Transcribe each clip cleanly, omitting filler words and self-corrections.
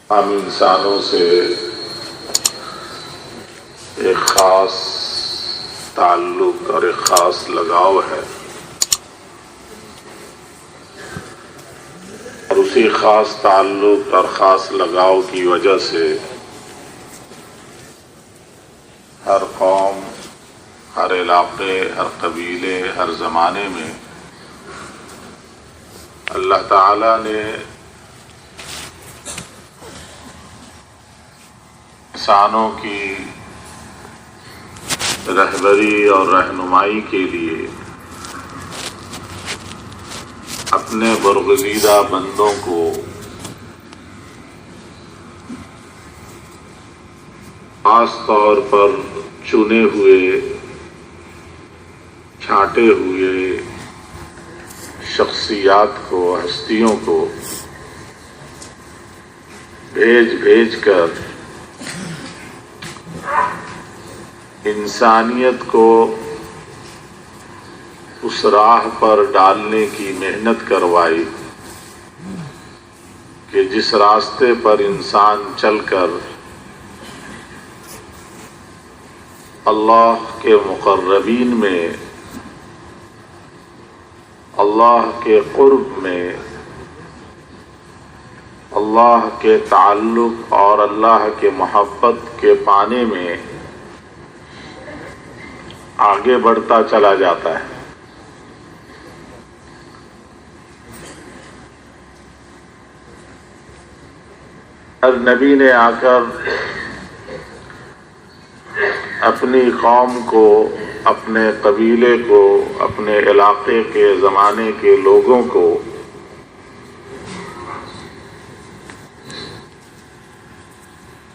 ہم انسانوں سے ایک خاص تعلق اور ایک خاص لگاؤ ہے، اور اسی خاص تعلق اور خاص لگاؤ کی وجہ سے ہر قوم، ہر علاقے، ہر قبیلے، ہر زمانے میں اللہ تعالی نے انسانوں کی رہبری اور رہنمائی کے لیے اپنے برگزیدہ بندوں کو خاص طور پر چنے ہوئے، چھانٹے ہوئے شخصیات کو، ہستیوں کو بھیج کر انسانیت کو اس راہ پر ڈالنے کی محنت کروائی کہ جس راستے پر انسان چل کر اللہ کے مقربین میں، اللہ کے قرب میں، اللہ کے تعلق اور اللہ کے محبت کے پانے میں آگے بڑھتا چلا جاتا ہے۔ ہر نبی نے آ کر اپنی قوم کو، اپنے قبیلے کو، اپنے علاقے کے زمانے کے لوگوں کو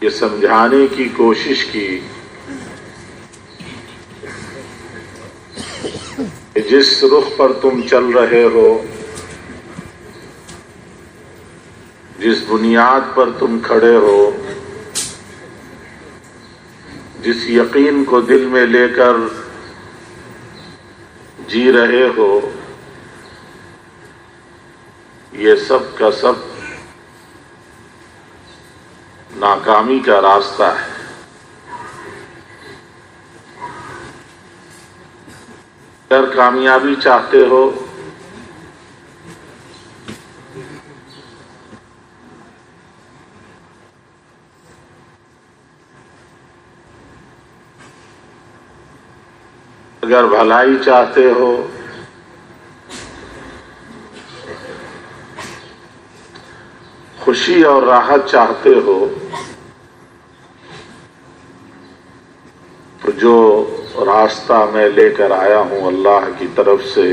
یہ سمجھانے کی کوشش کی کہ جس رخ پر تم چل رہے ہو، جس بنیاد پر تم کھڑے ہو، جس یقین کو دل میں لے کر جی رہے ہو، یہ سب کا سب ناکامی کا راستہ ہے۔ اگر کامیابی چاہتے ہو اگر بھلائی چاہتے ہو، خوشی اور راحت چاہتے ہو، تو جو راستہ میں لے کر آیا ہوں اللہ کی طرف سے،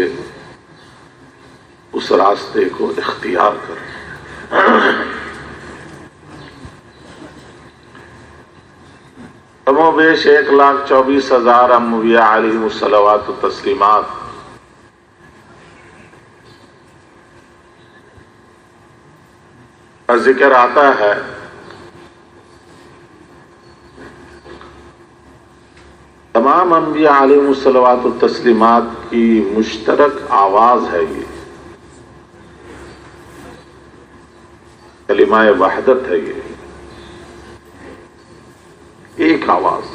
اس راستے کو اختیار کرو۔ کم و بیش 1,24,000 انبیاء علیہم الصلوات و تسلیمات کا ذکر آتا ہے۔ تمام انبیاء علیہم الصلوات و تسلیمات کی مشترک آواز ہے، یہ کلمہ وحدت ہے، یہ ایک آواز۔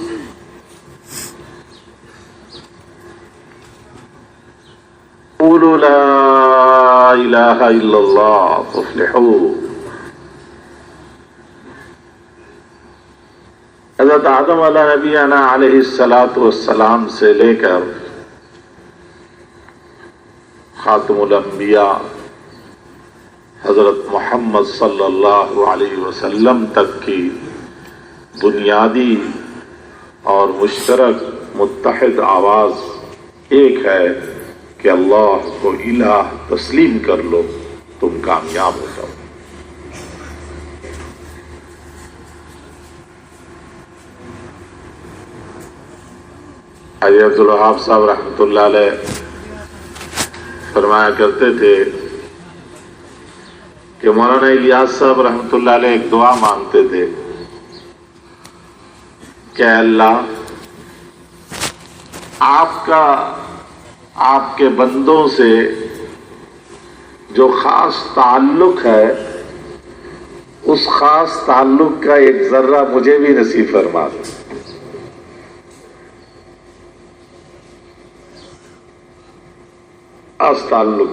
قولوا لا الہ الا اللہ تفلحوا۔ حضرت آدم علیہ نبینا علیہ السلام سے لے کر خاتم الانبیاء حضرت محمد صلی اللہ علیہ وسلم تک کی بنیادی اور مشترک متحد آواز ایک ہے کہ اللہ کو الہ تسلیم کر لو، تم کامیاب ہو جاؤ۔ حاجی عبدالوہاب صاحب رحمۃ اللہ علیہ فرمایا کرتے تھے کہ مولانا الیاس صاحب رحمۃ اللہ علیہ ایک دعا مانگتے تھے کہ اللہ آپ کے بندوں سے جو خاص تعلق ہے اس خاص تعلق کا ایک ذرہ مجھے بھی نصیب فرما دو۔ خاص تعلق،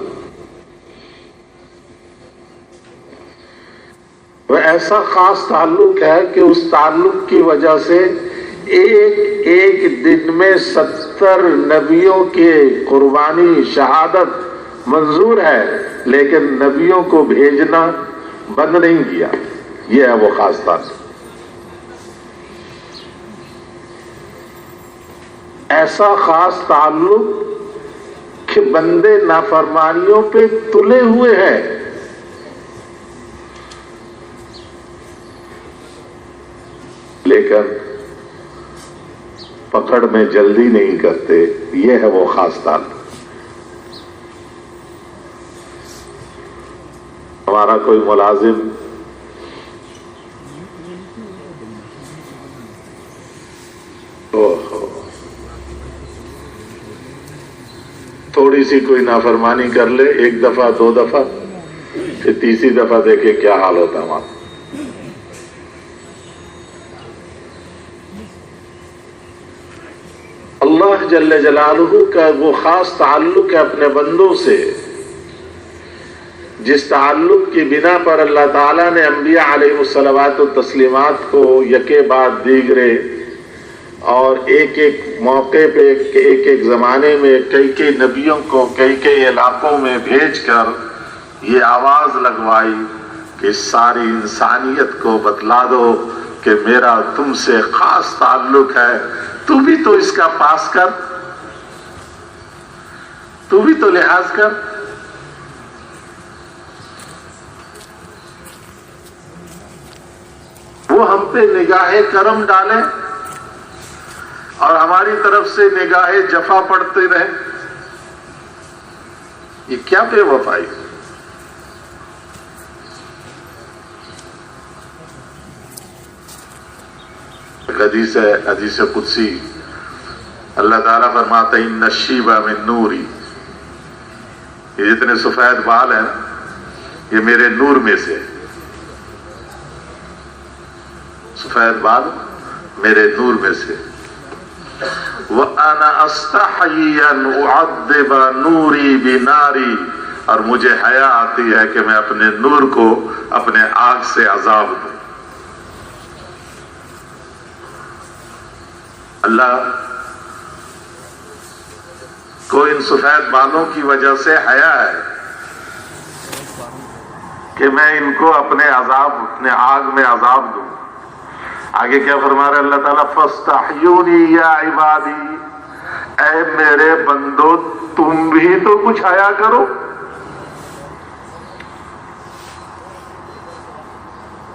وہ ایسا خاص تعلق ہے کہ اس تعلق کی وجہ سے ایک ایک دن میں 70 نبیوں کے قربانی شہادت منظور ہے، لیکن نبیوں کو بھیجنا بند نہیں کیا۔ یہ ہے وہ خاص تعلق۔ ایسا خاص تعلق کہ بندے نافرمانیوں پہ تلے ہوئے ہیں، لیکن پکڑ میں جلدی نہیں کرتے۔ یہ ہے وہ خاص تعلق۔ ہمارا کوئی ملازم تھوڑی سی کوئی نافرمانی کر لے، ایک دفعہ دو دفعہ، پھر تیسری دفعہ دیکھے کیا حال ہوتا ہے ہمارا۔ اللہ جل جلالہ کا وہ خاص تعلق ہے اپنے بندوں سے، جس تعلق کی بنا پر اللہ تعالیٰ نے انبیاء علیہ الصلوات والتسلیمات کو یکے بعد دیگرے اور ایک ایک موقع پہ ایک ایک زمانے میں کئی کئی نبیوں کو کئی کئی علاقوں میں بھیج کر یہ آواز لگوائی کہ ساری انسانیت کو بتلا دو کہ میرا تم سے خاص تعلق ہے، تو بھی تو اس کا پاس کر، تو بھی تو لحاظ کر۔ وہ ہم پہ نگاہ کرم ڈالیں اور ہماری طرف سے نگاہ جفا پڑتے رہے، یہ کیا بے وفائی؟ حدیث ہے، حدیث قدسی، اللہ تعالیٰ فرماتا ہے ان الشیب من نوری، یہ جتنے سفید بال ہیں یہ میرے نور میں سے، سفید بال میرے نور میں سے۔ وَأَنَا أَسْتَحْيِي أَنْ أُعَذِّبَ نُورِي بِنَارِي، اور مجھے حیا آتی ہے کہ میں اپنے نور کو اپنے آگ سے عذاب دوں۔ اللہ کو ان سفید بالوں کی وجہ سے حیا ہے کہ میں ان کو اپنے آگ میں عذاب دوں۔ آگے کیا فرما رہے اللہ تعالیٰ؟ فَاسْتَحْيُونِي يَا عِبَادِي، اے میرے بندو تم بھی تو کچھ حیا کرو۔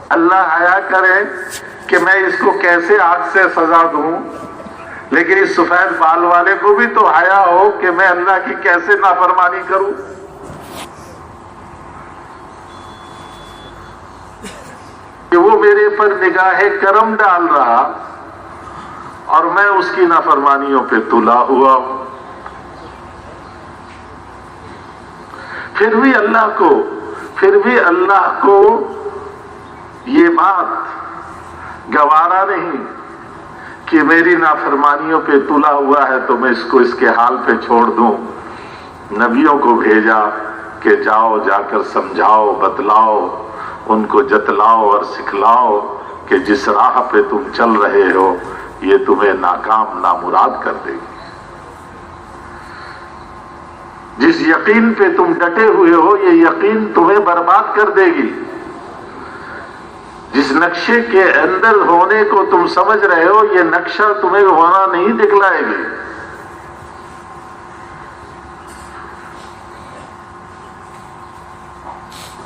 اللہ حیا کرے کہ میں اس کو کیسے آگ سے سزا دوں، لیکن اس سفید بال والے کو بھی تو حیا ہو کہ میں اللہ کی کیسے نافرمانی کروں۔ کہ وہ میرے پر نگاہ کرم ڈال رہا اور میں اس کی نافرمانیوں پہ تلا ہوا ہوں۔ پھر بھی اللہ کو یہ بات گوارا نہیں کہ میری نافرمانیوں پہ تلا ہوا ہے تو میں اس کو اس کے حال پہ چھوڑ دوں۔ نبیوں کو بھیجا کہ جاؤ، جا کر سمجھاؤ، بتلاؤ، ان کو جتلاؤ اور سکھلاؤ کہ جس راہ پہ تم چل رہے ہو یہ تمہیں ناکام نامراد کر دے گی، جس یقین پہ تم ڈٹے ہوئے ہو یہ یقین تمہیں برباد کر دے گی، جس نقشے کے اندر ہونے کو تم سمجھ رہے ہو یہ نقشہ تمہیں وہاں نہیں دکھلائے گی۔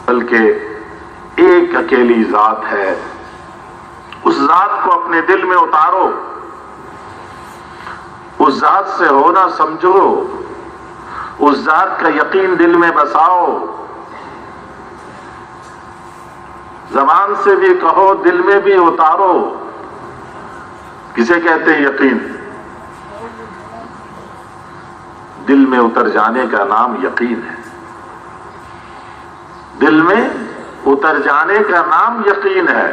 بلکہ ایک اکیلی ذات ہے، اس ذات کو اپنے دل میں اتارو، اس ذات سے ہونا سمجھو، اس ذات کا یقین دل میں بساؤ، زبان سے بھی کہو دل میں بھی اتارو۔ کسے کہتے ہیں یقین؟ دل میں اتر جانے کا نام یقین ہے۔ دل میں اتر جانے کا نام یقین ہے۔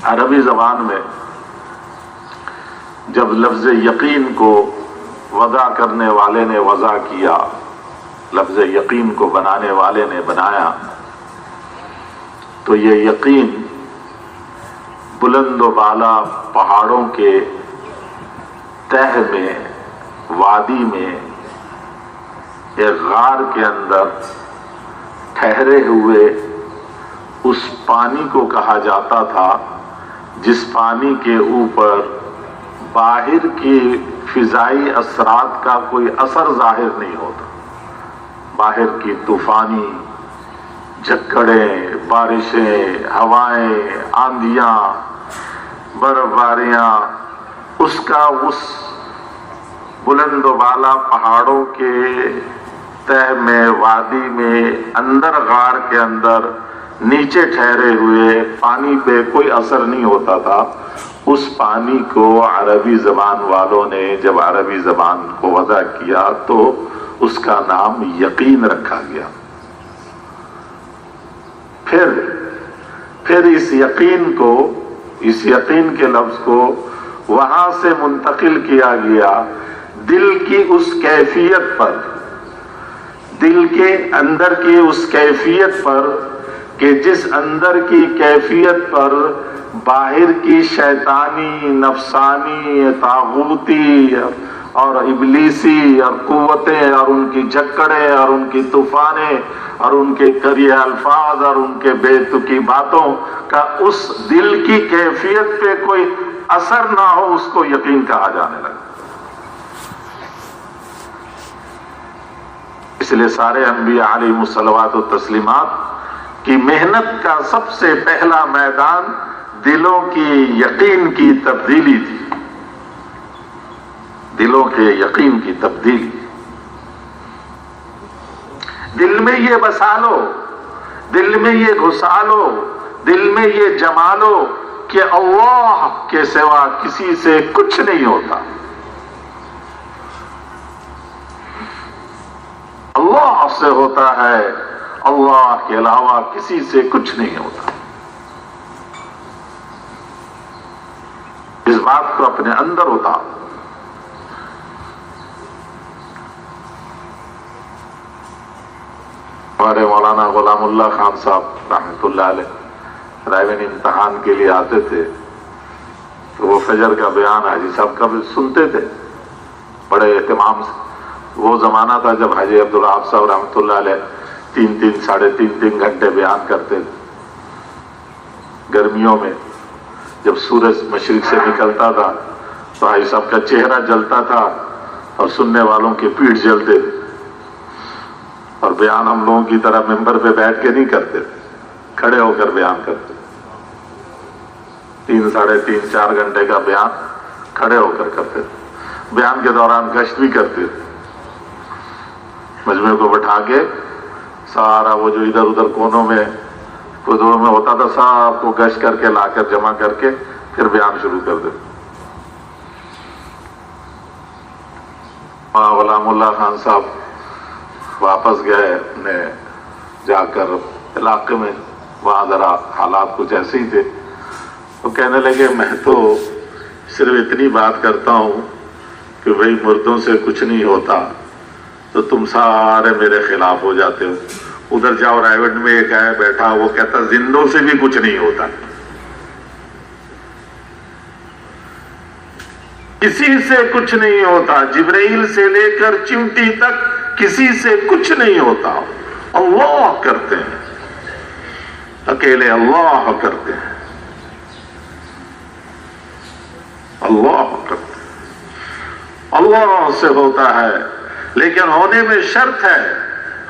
عربی زبان میں جب لفظ یقین کو وضع کرنے والے نے وضع کیا، لفظ یقین کو بنانے والے نے بنایا، تو یہ یقین بلند و بالا پہاڑوں کے تہ میں، وادی میں، ایک غار کے اندر ٹھہرے ہوئے اس پانی کو کہا جاتا تھا جس پانی کے اوپر باہر کی فضائی اثرات کا کوئی اثر ظاہر نہیں ہوتا۔ باہر کی طوفانی جھکڑیں، بارشیں، ہوائیں، آندھیاں، برف باریاں، اس کا اس بلند و بالا پہاڑوں کے تہ میں، وادی میں، اندر غار کے اندر نیچے ٹھہرے ہوئے پانی پہ کوئی اثر نہیں ہوتا تھا۔ اس پانی کو عربی زبان والوں نے جب عربی زبان کو وضع کیا تو اس کا نام یقین رکھا گیا۔ پھر اس یقین کے لفظ کو وہاں سے منتقل کیا گیا دل کی اس کیفیت پر، دل کے اندر کی اس کیفیت پر کہ جس اندر کی کیفیت پر باہر کی شیطانی، نفسانی، طاغوتی اور ابلیسی اور قوتیں اور ان کی جھکڑیں اور ان کی طوفانیں اور ان کے کریہ الفاظ اور ان کے بے تکی باتوں کا اس دل کی کیفیت پہ کوئی اثر نہ ہو، اس کو یقین کہا جانے لگا۔ اس لیے سارے انبیاء علیہم الصلوات والتسلیمات کی محنت کا سب سے پہلا میدان دلوں کی یقین کی تبدیلی تھی، دلوں کے یقین کی تبدیلی۔ دل میں یہ بسا لو، دل میں یہ گھسا لو، دل میں یہ جما لو کہ اللہ کے سوا کسی سے کچھ نہیں ہوتا، اللہ سے ہوتا ہے، اللہ کے علاوہ کسی سے کچھ نہیں ہوتا۔ اس بات کو اپنے اندر اتارو۔ ہمارے مولانا غلام اللہ خان صاحب رحمۃ اللہ علیہ رائے میں امتحان کے لیے آتے تھے تو وہ فجر کا بیان حاجی صاحب کا بھی سنتے تھے بڑے اہتمام سے۔ وہ زمانہ تھا جب حاجی عبدالوہاب صاحب رحمۃ اللہ علیہ 3-3 گھنٹے بیان کرتے تھے۔ گرمیوں میں جب سورج مشرق سے نکلتا تھا تو حاجی صاحب کا چہرہ جلتا تھا اور سننے والوں کی پیٹھ جلتے تھے، اور بیان ہم لوگوں کی طرح ممبر پہ بیٹھ کے نہیں کرتے تھے، کھڑے ہو کر بیان کرتے۔ 3-3.5-4 گھنٹے کا بیان کھڑے ہو کر کرتے تھے۔ بیان کے دوران گشت بھی کرتے تھے، مجمع کو بٹھا کے سارا وہ جو ادھر ادھر کونوں میں ہوتا تھا سب کو گشت کر کے لا کر جمع کر کے پھر بیان شروع کر دیتے۔ غلام اللہ خان صاحب واپس گئے نے جا کر علاقے میں، وہاں ذرا حالات کچھ ایسے ہی تھے، وہ کہنے لگے میں تو صرف اتنی بات کرتا ہوں کہ بھئی مردوں سے کچھ نہیں ہوتا تو تم سارے میرے خلاف ہو جاتے ہو۔ ادھر جاؤ رائیوڈ میں ایک ہے بیٹھا، وہ کہتا زندوں سے بھی کچھ نہیں ہوتا، کسی سے کچھ نہیں ہوتا، جبرائیل سے لے کر چمٹی تک کسی سے کچھ نہیں ہوتا، اللہ کرتے ہیں، اکیلے اللہ کرتے ہیں، اللہ کرتے ہیں، اللہ سے ہوتا ہے۔ لیکن ہونے میں شرط ہے،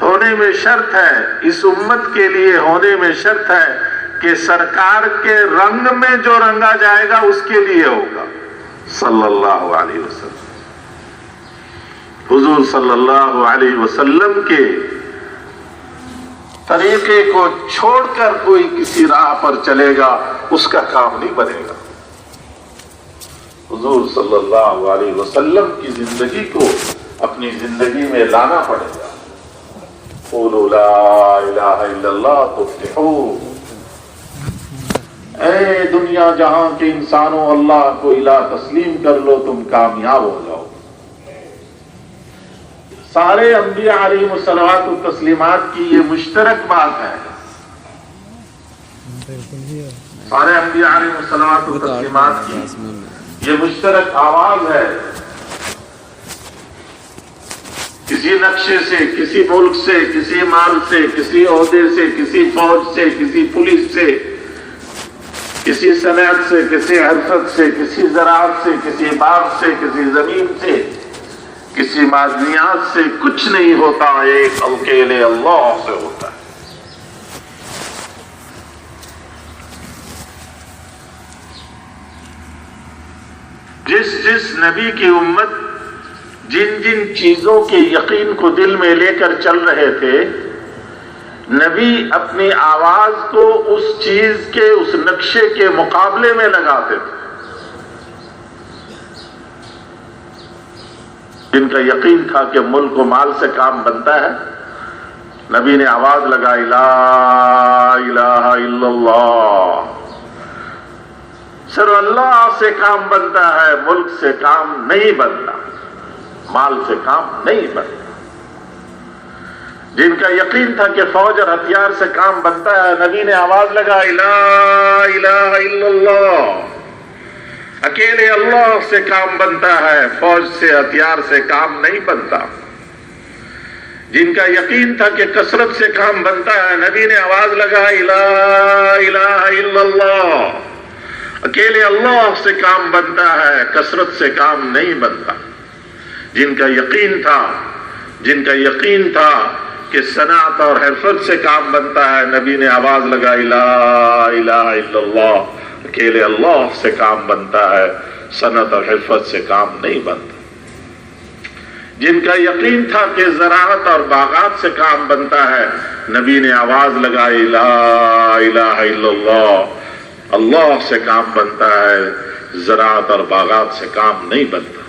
ہونے میں شرط ہے، اس امت کے لیے ہونے میں شرط ہے کہ سرکار کے رنگ میں جو رنگا جائے گا اس کے لیے ہوگا، صلی اللہ علیہ وسلم۔ حضور صلی اللہ علیہ وسلم کے طریقے کو چھوڑ کر کوئی کسی راہ پر چلے گا، اس کا کام نہیں بنے گا۔ حضور صلی اللہ علیہ وسلم کی زندگی کو اپنی زندگی میں لانا پڑے گا. قولوا لا الہ الا اللہ تفلحوا. اے دنیا جہاں کے انسانوں، اللہ کو الہ تسلیم کر لو، تم کامیاب ہو جاؤ. سارے انبیاء علیہ الصلوات والتسلیمات کی یہ مشترک بات ہے. سارے انبیاء علیہ الصلوات والتسلیمات کی یہ مشترک آواز ہے. کسی نقشے سے، کسی ملک سے، کسی مال سے، کسی عہدے سے، کسی فوج سے، کسی پولیس سے، کسی صنعت سے، کسی حرفت سے، کسی زراعت سے، کسی باغ سے، کسی زمین سے، کسی معدنیات سے کچھ نہیں ہوتا، ایک اکیلے اللہ سے ہوتا ہے. جس نبی کی امت جن جن چیزوں کے یقین کو دل میں لے کر چل رہے تھے، نبی اپنی آواز کو اس چیز کے، اس نقشے کے مقابلے میں لگاتے تھے. جن کا یقین تھا کہ ملک و مال سے کام بنتا ہے، نبی نے آواز لگائی لا الہ الا اللہ. صرف اللہ سے کام بنتا ہے، ملک سے کام نہیں بنتا، مال سے کام نہیں بنتا. جن کا یقین تھا کہ فوج اور ہتھیار سے کام بنتا ہے، نبی نے آواز لگائی لا الہ الا اللہ. اکیلے اللہ سے کام بنتا ہے، فوج سے، ہتھیار سے کام نہیں بنتا. جن کا یقین تھا کہ کثرت سے کام بنتا ہے، نبی نے آواز لگائی لا الہ الا اللہ. اکیلے اللہ سے کام بنتا ہے، کثرت سے کام نہیں بنتا. جن کا یقین تھا کہ صنعت اور حرفت سے کام بنتا ہے، نبی نے آواز لگائی لا الہ الا اللہ. اکیلے اللہ سے کام بنتا ہے، صنعت اور حرفت سے کام نہیں بنتا. جن کا یقین تھا کہ زراعت اور باغات سے کام بنتا ہے، نبی نے آواز لگائی لا الہ الا اللہ. اللہ سے کام بنتا ہے، زراعت اور باغات سے کام نہیں بنتا.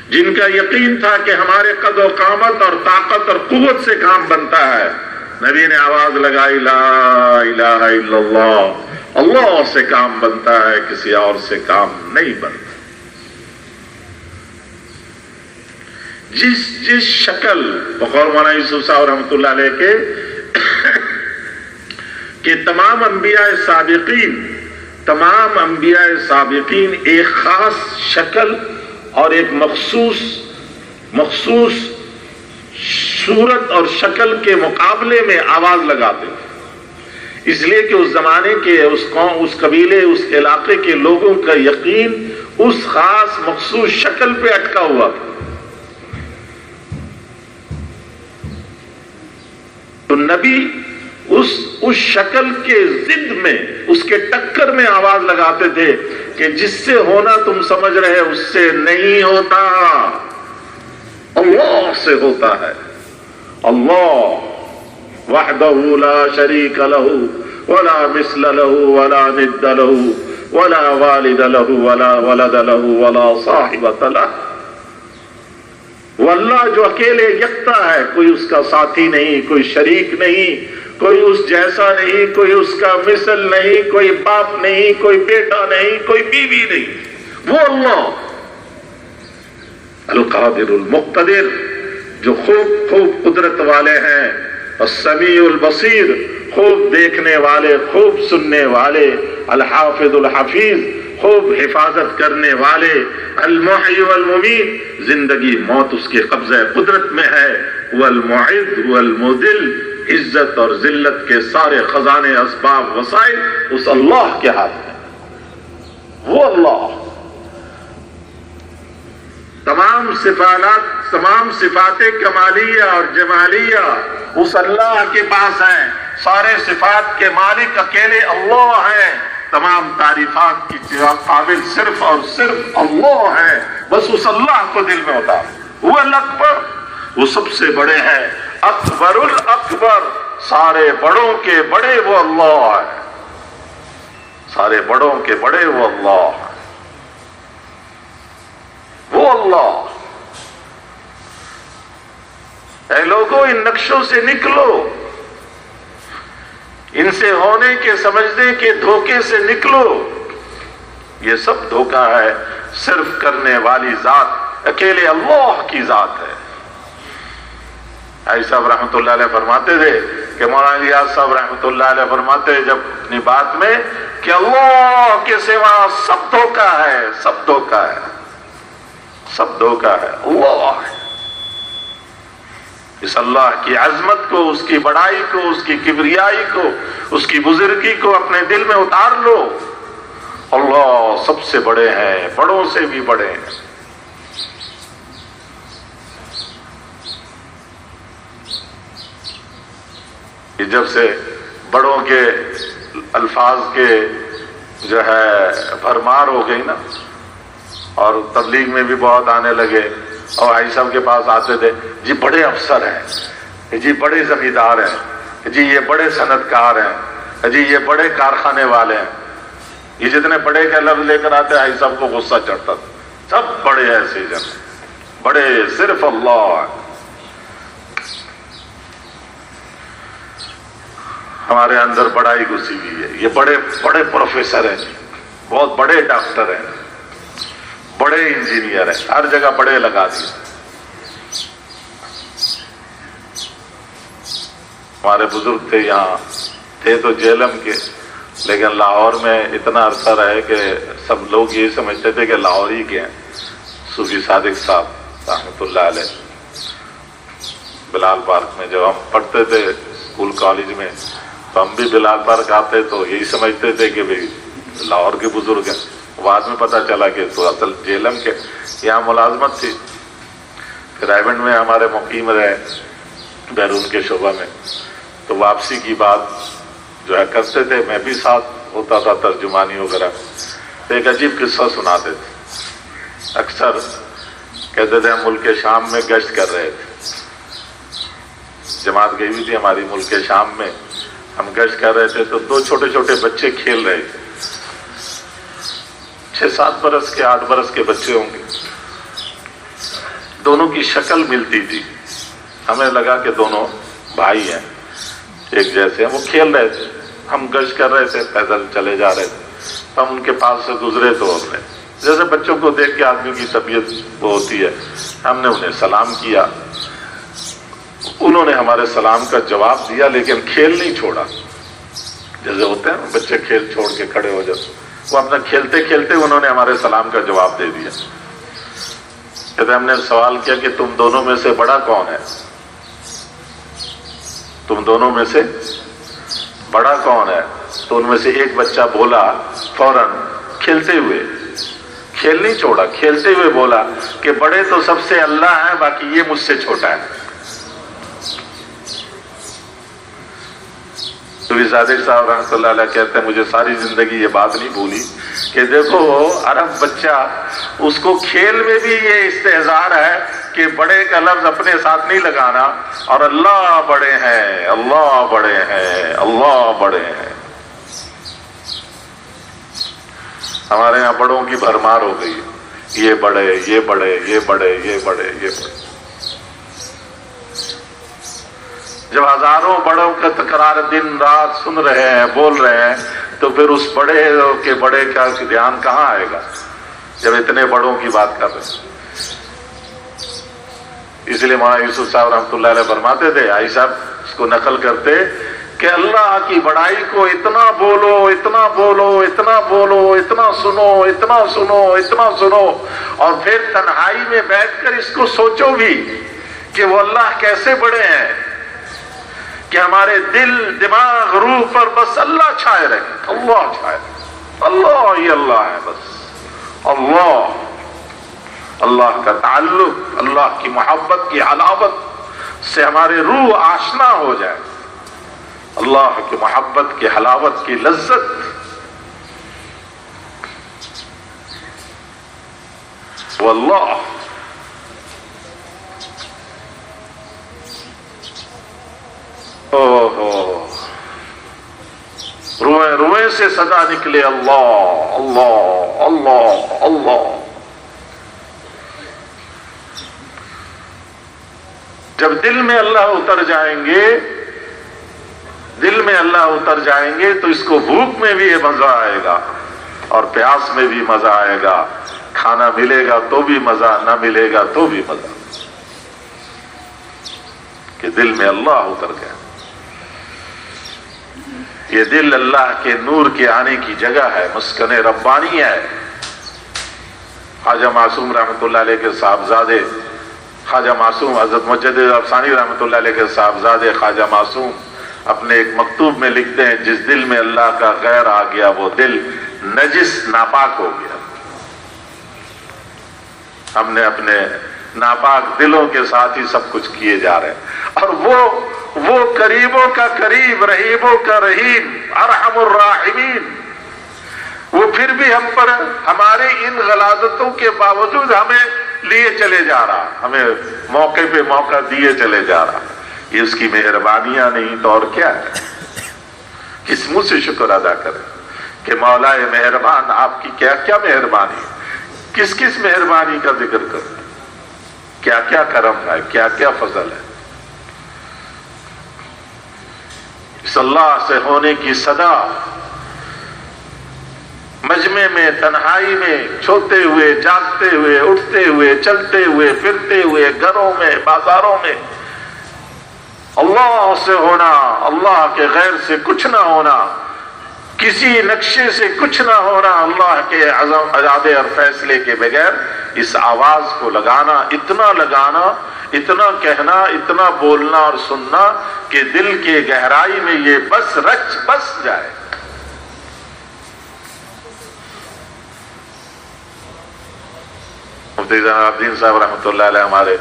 جن کا یقین تھا کہ ہمارے قد و قامت اور طاقت اور قوت سے کام بنتا ہے، نبی نے آواز لگائی لا الہ الا اللہ. اللہ سے کام بنتا ہے، کسی اور سے کام نہیں بنتا. جس شکل بقول مولانا یوسف صاحب رحمۃ اللہ علیہ کے کہ تمام انبیاء سابقین ایک خاص شکل اور ایک مخصوص صورت اور شکل کے مقابلے میں آواز لگاتے تھے. اس لیے کہ اس زمانے کے، اس قوم، اس قبیلے، اس علاقے کے لوگوں کا یقین اس خاص مخصوص شکل پہ اٹکا ہوا تھا. تو نبی اس شکل کے ضد میں، اس کے ٹکر میں آواز لگاتے تھے کہ جس سے ہونا تم سمجھ رہے اس سے نہیں ہوتا، اللہ سے ہوتا ہے. اللہ وحدہ لا شریک لہ ولا مثل لہ ولا ند لہ ولا والد لہ ولا ولد لہ ولا صاحبۃ لہ. وہ اللہ جو اکیلے یکتا ہے، کوئی اس کا ساتھی نہیں، کوئی شریک نہیں، کوئی اس جیسا نہیں، کوئی اس کا مثل نہیں، کوئی باپ نہیں، کوئی بیٹا نہیں، کوئی بیوی نہیں. وہ اللہ القادر المقتدر جو خوب قدرت والے ہیں، السمیع البصیر خوب دیکھنے والے، خوب سننے والے، الحافظ الحفیظ خوب حفاظت کرنے والے، المحیی والممیت زندگی موت اس کے قبضہ قدرت میں ہے، والمعز والمذل عزت اور ذلت کے سارے خزانے، اسباب، وسائل اس اللہ کے ہاتھ میں. وہ اللہ تمام صفات کمالیہ اور جمالیہ اس اللہ کے پاس ہیں. سارے صفات کے مالک اکیلے اللہ ہیں. تمام تعریفات کی قابل صرف اور صرف اللہ ہے. بس اس اللہ کو دل میں ہوتا ہے. وہ الاکبر، وہ سب سے بڑے ہیں. اکبر الاکبر، سارے بڑوں کے بڑے وہ اللہ ہے. سارے بڑوں کے بڑے وہ اللہ ہے. اللہ، اے لوگوں ان نقشوں سے نکلو، ان سے ہونے کے سمجھنے کے دھوکے سے نکلو، یہ سب دھوکہ ہے، صرف کرنے والی ذات اکیلے اللہ کی ذات ہے۔ آئی صاحب رحمۃ اللہ علیہ فرماتے تھے کہ مولانا الیاس صاحب رحمۃ اللہ علیہ فرماتے ہیں جب اپنی بات میں کہ اللہ کے سوا سب دھوکہ ہے، سب دھوکہ ہے، سب دھوکہ ہے، اللہ ہے۔ اس اللہ کی عظمت کو، اس کی بڑائی کو، اس کی کبریائی کو، اس کی بزرگی کو اپنے دل میں اتار لو۔ اللہ سب سے بڑے ہیں، بڑوں سے بھی بڑے ہیں۔ جب سے بڑوں کے الفاظ کے جو ہے بھرمار ہو گئی نا، اور تبلیغ میں بھی بہت آنے لگے، اور بھائی صاحب کے پاس آتے تھے، جی بڑے افسر ہیں، جی بڑے زمیندار ہیں، جی یہ بڑے صنعت کار ہیں، جی یہ بڑے کارخانے والے ہیں، یہ جتنے بڑے کا لفظ لے کر آتے بھائی صاحب کو غصہ چڑھتا تھا، سب بڑے ایسے جن بڑے صرف اللہ ہے۔ ہمارے اندر بڑائی گھسی ہوئی ہے، یہ بڑے بڑے پروفیسر ہیں، بہت بڑے ڈاکٹر ہیں، بڑے انجینئر ہیں، ہر جگہ بڑے لگا دیے۔ ہمارے بزرگ تھے، یہاں تھے تو جیلم کے، لیکن لاہور میں اتنا عرصہ رہے کہ سب لوگ یہ سمجھتے تھے کہ لاہور ہی کے ہیں۔ صوفی صادق صاحب رحمۃ اللہ علیہ بلال پارک میں جب ہم پڑھتے تھے اسکول کالج میں، تو ہم بھی بلال پارک آتے تو یہی سمجھتے تھے کہ بھئی لاہور کے بزرگ ہیں۔ بعد میں پتہ چلا کہ تو اصل جیلم کے، یہاں ملازمت تھی۔ پھر رائے میں ہمارے مقیم رہے بیرون کے شعبہ میں، تو واپسی کی بات جو ہے کرتے تھے، میں بھی ساتھ ہوتا تھا ترجمانی وغیرہ۔ ایک عجیب قصہ سناتے تھے، اکثر کہتے تھے ہم ملک شام میں گشت کر رہے تھے، جماعت گئی ہوئی تھی ہماری ملک شام میں، ہم گشت کر رہے تھے تو دو چھوٹے چھوٹے بچے کھیل رہے تھے، 6-7 برس کے 8 برس کے بچے ہوں گے، دونوں کی شکل ملتی تھی، ہمیں لگا کہ دونوں بھائی ہیں، ایک جیسے ہیں۔ وہ کھیل رہے تھے، ہم گشت کر رہے تھے، پیدل چلے جا رہے تھے، ہم ان کے پاس سے گزرے تو ہم نے جیسے بچوں کو دیکھ کے آدمی کی طبیعت وہ ہوتی ہے، ہم نے انہیں سلام کیا، انہوں نے ہمارے سلام کا جواب دیا، لیکن کھیل نہیں چھوڑا۔ جیسے ہوتے ہیں بچے کھیل چھوڑ کے کھڑے ہو جاتے، وہ اپنا کھیلتے کھیلتے انہوں نے ہمارے سلام کا جواب دے دیا۔ کہتے ہم نے سوال کیا کہ تم دونوں میں سے بڑا کون ہے؟ تم دونوں میں سے بڑا کون ہے؟ تو ان میں سے ایک بچہ بولا فوراً، کھیلتے ہوئے، کھیل نہیں چھوڑا، کھیلتے ہوئے بولا کہ بڑے تو سب سے اللہ ہیں، باقی یہ مجھ سے چھوٹا ہے۔ صوفی صادق صاحب رحمۃ اللہ علیہ کہتے ہیں مجھے ساری زندگی یہ بات نہیں بھولی کہ دیکھو عرب بچہ، اس کو کھیل میں بھی یہ استحضار ہے کہ بڑے کا لفظ اپنے ساتھ نہیں لگانا، اور اللہ بڑے ہیں، اللہ بڑے ہیں، اللہ بڑے ہیں۔ ہمارے یہاں بڑوں کی بھرمار ہو گئی، یہ بڑے، یہ بڑے، یہ بڑے، یہ بڑے، یہ بڑے۔ جب ہزاروں بڑوں کا تکرار دن رات سن رہے ہیں، بول رہے ہیں، تو پھر اس بڑے کے بڑے کا دھیان کہاں آئے گا جب اتنے بڑوں کی بات کر رہے ہیں؟ اس لیے مولانا یوسف صاحب رحمۃ اللہ علیہ فرماتے تھے، آئی صاحب اس کو نقل کرتے کہ اللہ کی بڑائی کو اتنا بولو، اتنا بولو، اتنا بولو، اتنا سنو، اتنا سنو، اتنا سنو، اور پھر تنہائی میں بیٹھ کر اس کو سوچو بھی کہ وہ اللہ کیسے بڑے ہیں کہ ہمارے دل، دماغ، روح پر بس اللہ چھائے رہے، اللہ چھائے، اللہ ہی اللہ ہے، بس اللہ، اللہ کا تعلق، اللہ کی محبت کی حلاوت سے ہمارے روح آشنا ہو جائے، اللہ کی محبت کی حلاوت کی لذت۔ واللہ روئے روئے سے صدا نکلے اللہ اللہ اللہ اللہ۔ جب دل میں اللہ اتر جائیں گے، دل میں اللہ اتر جائیں گے تو اس کو بھوک میں بھی مزہ آئے گا اور پیاس میں بھی مزہ آئے گا، کھانا ملے گا تو بھی مزہ، نہ ملے گا تو بھی مزہ، کہ دل میں اللہ اتر گیا۔ یہ دل اللہ کے نور کے آنے کی جگہ ہے، مسکن ربانی ہے۔ خواجہ معصوم رحمۃ اللہ علیہ کے صاحبزادے خواجہ معصوم، حضرت مجدد افسانی رحمۃ اللہ علیہ کے صاحبزادے خواجہ معصوم اپنے ایک مکتوب میں لکھتے ہیں، جس دل میں اللہ کا غیر آ گیا وہ دل نجس ناپاک ہو گیا۔ ہم نے اپنے ناپاک دلوں کے ساتھ ہی سب کچھ کیے جا رہے ہیں، اور وہ قریبوں کا قریب، رحیموں کا رحیم، ارحم الراحمین، وہ پھر بھی ہم پر ہمارے ان غلاظتوں کے باوجود ہمیں لیے چلے جا رہا، ہمیں موقع پہ موقع دیے چلے جا رہا۔ یہ اس کی مہربانیاں نہیں تو اور کیا ہے؟ کس منہ سے شکر ادا کریں کہ مولا مہربان آپ کی کیا کیا مہربانی ہے، کس کس مہربانی کا ذکر کریں، کیا کیا کرم ہے، کیا کیا فضل ہے۔ اس اللہ سے ہونے کی صدا مجمع میں، تنہائی میں، سوتے ہوئے، جاگتے ہوئے، اٹھتے ہوئے، چلتے ہوئے، پھرتے ہوئے، گھروں میں، بازاروں میں، اللہ سے ہونا، اللہ کے غیر سے کچھ نہ ہونا، کسی نقشے سے کچھ نہ ہونا، اللہ کے ارادے اور فیصلے کے بغیر اس آواز کو لگانا، اتنا کہنا، اتنا بولنا اور سننا کہ دل کے گہرائی میں یہ بس رچ بس جائے۔ مفتی زین الدین صاحب رحمۃ اللہ علیہ ہمارے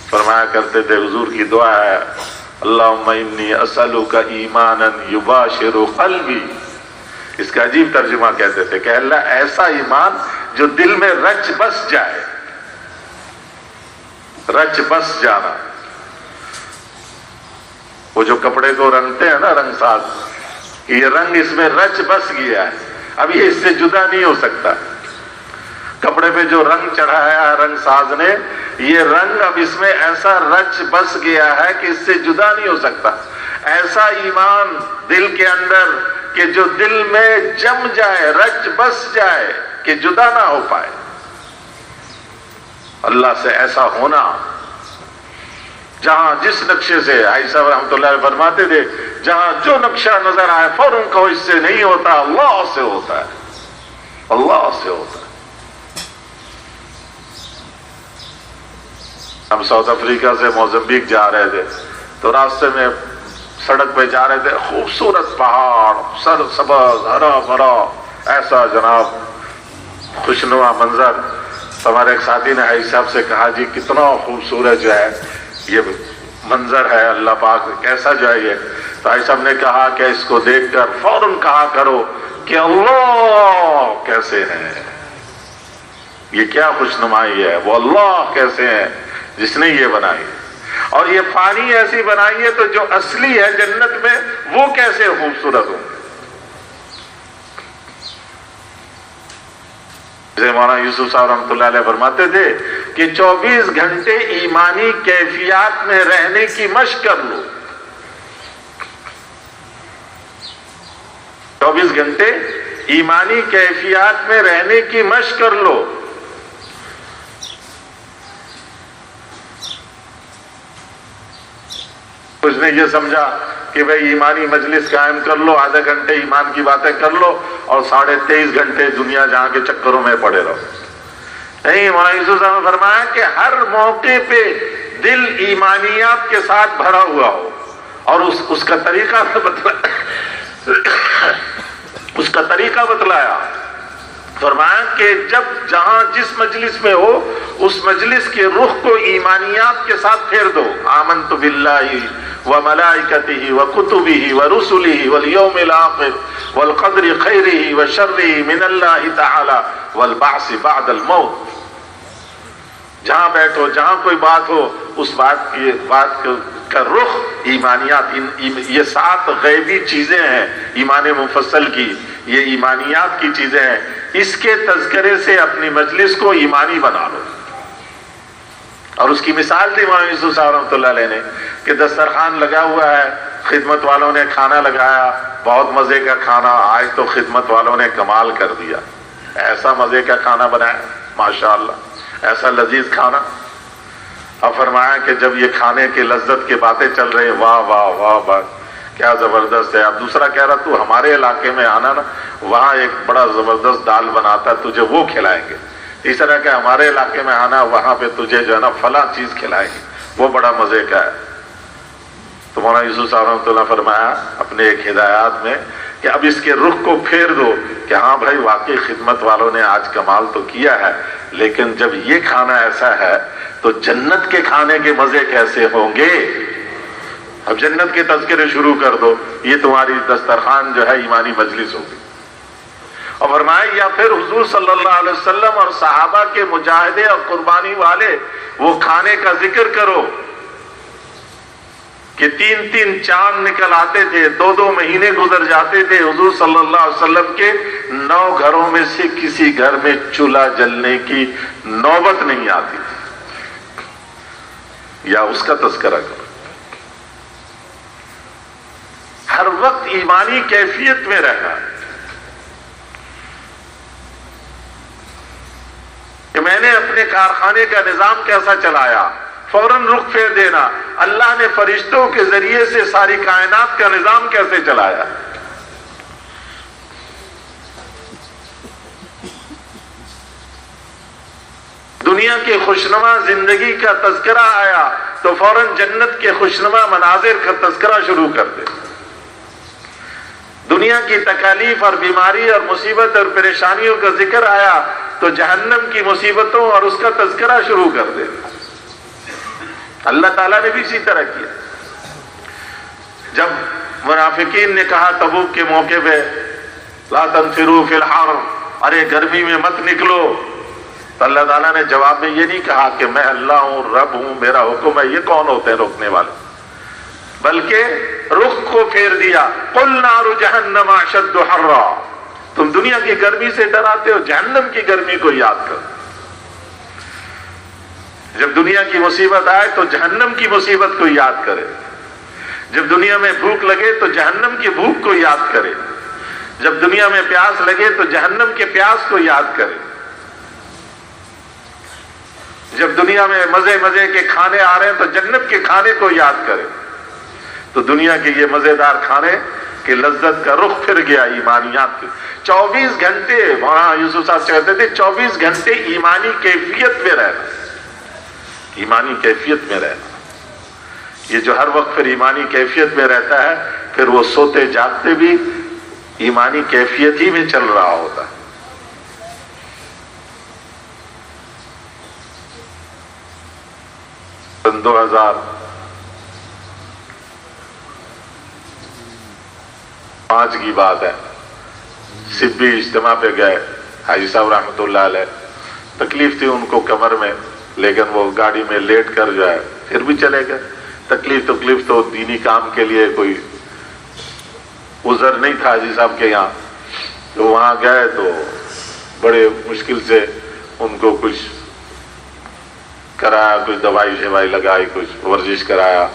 فرمایا کرتے تھے، حضور کی دعا ہے، اللہم انی اسألک ایمانا یباشر قلبی۔ اس کا عجیب ترجمہ کہتے تھے کہ اللہ ایسا ایمان جو دل میں رچ بس جائے، رچ بس جانا۔ وہ جو کپڑے کو رنگتے ہیں نا، رنگ ساز، یہ رنگ اس میں رچ بس گیا ہے، اب یہ اس سے جدا نہیں ہو سکتا۔ کپڑے پہ جو رنگ چڑھایا ہے رنگ ساز نے، یہ رنگ اب اس میں ایسا رچ بس گیا ہے کہ اس سے جدا نہیں ہو سکتا۔ ایسا ایمان دل کے اندر کہ جو دل میں جم جائے، رچ بس جائے کہ جدا نہ ہو پائے۔ اللہ سے ایسا ہونا، جہاں جس نقشے سے حاجی صاحب رحمۃ اللہ علیہ فرماتے تھے، جہاں جو نقشہ نظر آئے فوراً کہو اس سے نہیں ہوتا، اللہ سے ہوتا ہے، اللہ سے ہوتا ہے۔ ہم ساؤتھ افریقہ سے موزمبیق جا رہے تھے تو راستے میں سڑک پہ جا رہے تھے، خوبصورت پہاڑ، سر سبز، ہرا بھرا، ایسا جناب خوشنما منظر۔ ہمارے ایک ساتھی نے حاجی صاحب سے کہا، جی کتنا خوبصورت جو ہے یہ منظر ہے، اللہ پاک کیسا جو ہے یہ۔ تو حاجی صاحب نے کہا کہ اس کو دیکھ کر فوراً کہا کرو کہ اللہ کیسے ہیں، یہ کیا خوشنمائی ہے، وہ اللہ کیسے ہیں جس نے یہ بنائی، اور یہ فانی ایسی بنائی ہے تو جو اصلی ہے جنت میں وہ کیسے خوبصورت ہوں گے۔ جیسے مولانا یوسف صاحب رحمۃ اللہ علیہ فرماتے تھے کہ 24 گھنٹے ایمانی کیفیات میں رہنے کی مشق کر لو، 24 گھنٹے ایمانی کیفیات میں رہنے کی مشق کر لو۔ اس نے یہ سمجھا کہ بھئی ایمانی مجلس قائم کر لو، آدھا گھنٹے ایمان کی باتیں کر لو اور 23.5 گھنٹے دنیا جہاں کے چکروں میں پڑے رہو۔ نہیں، مولانا یوسف صاحب نے فرمایا کہ ہر موقع پہ دل ایمانیات کے ساتھ بھرا ہوا ہو، اور اس کا طریقہ بتلایا، فرمایا کہ جب جہاں جس مجلس میں ہو اس مجلس کے رخ کو ایمانیات کے ساتھ پھیر دو، آمنت باللہ وملائکتہ وکتبہ ورسلہ والیوم الآخر والقدر خیرہ وشرہ من اللہ تعالی والبعث بعد الموت۔ جہاں بیٹھو، جہاں کوئی بات ہو، اس بات کا رخ ایمانیات، یہ 7 غیبی چیزیں ہیں ایمان مفصل کی، یہ ایمانیات کی چیزیں ہیں، اس کے تذکرے سے اپنی مجلس کو ایمانی بنا لو، اور اس کی مثال دی امام یوسف صاحب رحمۃ اللہ علیہ نے کہ دسترخوان لگا ہوا ہے، خدمت والوں نے کھانا لگایا، بہت مزے کا کھانا، آج تو خدمت والوں نے کمال کر دیا، ایسا مزے کا کھانا بنایا ماشاءاللہ، ایسا لذیذ کھانا۔ اور فرمایا کہ جب یہ کھانے کے لذت کی باتیں چل رہی، واہ واہ واہ واہ کیا زبردست ہے۔ اب دوسرا کہہ رہا تو ہمارے علاقے میں آنا نا، وہاں ایک بڑا زبردست دال بناتا تجھے وہ کھلائیں گے۔ تیسرا کہ ہمارے علاقے میں آنا، وہاں پہ تجھے جو ہے نا فلاں چیز کھلائیں گے، وہ بڑا مزے کا ہے۔ تو مولانا یوسف صاحب رحمۃ اللہ فرمایا اپنے ایک ہدایات میں کہ اب اس کے رخ کو پھیر دو کہ ہاں بھائی واقعی خدمت والوں نے آج کمال تو کیا ہے، لیکن جب یہ کھانا ایسا ہے تو جنت کے کھانے کے مزے کیسے ہوں گے۔ اب جنت کے تذکرے شروع کر دو، یہ تمہاری دسترخوان جو ہے ایمانی مجلس ہوگی۔ اور فرمایا یا پھر حضور صلی اللہ علیہ وسلم اور صحابہ کے مجاہدے اور قربانی والے وہ کھانے کا ذکر کرو کہ 3 چاند نکل آتے تھے، 2 مہینے گزر جاتے تھے، حضور صلی اللہ علیہ وسلم کے 9 گھروں میں سے کسی گھر میں چولہا جلنے کی نوبت نہیں آتی تھی، یا اس کا تذکرہ کرو۔ ہر وقت ایمانی کیفیت میں رہنا کہ میں نے اپنے کارخانے کا نظام کیسا چلایا، فوراً رخ پھیر دینا اللہ نے فرشتوں کے ذریعے سے ساری کائنات کا نظام کیسے چلایا۔ دنیا کے خوشنما زندگی کا تذکرہ آیا تو فوراً جنت کے خوشنما مناظر کا تذکرہ شروع کر دے۔ دنیا کی تکالیف اور بیماری اور مصیبت اور پریشانیوں کا ذکر آیا تو جہنم کی مصیبتوں اور اس کا تذکرہ شروع کر دے۔ اللہ تعالیٰ نے بھی اسی طرح کیا۔ جب منافقین نے کہا تبوک کے موقع پہ لا تنفروا فی الحر، ارے گرمی میں مت نکلو، تو اللہ تعالیٰ نے جواب میں یہ نہیں کہا کہ میں اللہ ہوں، رب ہوں، میرا حکم ہے، یہ کون ہوتے ہیں روکنے والے، بلکہ رخ کو پھیر دیا قل نار جہنم اشد حرا، تم دنیا کی گرمی سے ڈراتے ہو، جہنم کی گرمی کو یاد کرو۔ جب دنیا کی مصیبت آئے تو جہنم کی مصیبت کو یاد کرے، جب دنیا میں بھوک لگے تو جہنم کی بھوک کو یاد کرے، جب دنیا میں پیاس لگے تو جہنم کے پیاس کو یاد کرے، جب دنیا میں مزے مزے کے کھانے آ رہے ہیں تو جنت کے کھانے کو یاد کرے۔ تو دنیا کے یہ مزیدار کھانے کی لذت کا رخ پھر گیا ایمانیات کے۔ 24 گھنٹے مولانا یوسف صاحب کہتے تھے 24 گھنٹے ایمانی کیفیت میں رہنا، ایمانی کیفیت میں رہنا۔ یہ جو ہر وقت پھر ایمانی کیفیت میں رہتا ہے، پھر وہ سوتے جاگتے بھی ایمانی کیفیت ہی میں چل رہا ہوتا ہے۔ سن 2005 کی بات ہے، سبی اجتماع پہ گئے حاجی صاحب رحمۃ اللہ علیہ، تکلیف تھی ان کو کمر میں، لیکن وہ گاڑی میں لیٹ کر جو ہے پھر بھی چلے گئے۔ تکلیف تو دینی کام کے لیے کوئی عذر نہیں تھا حاجی صاحب کے یہاں، تو وہاں گئے تو بڑے مشکل سے ان کو کچھ کرایا، کچھ دوائی شوائی لگائی، کچھ ورزش کرایا،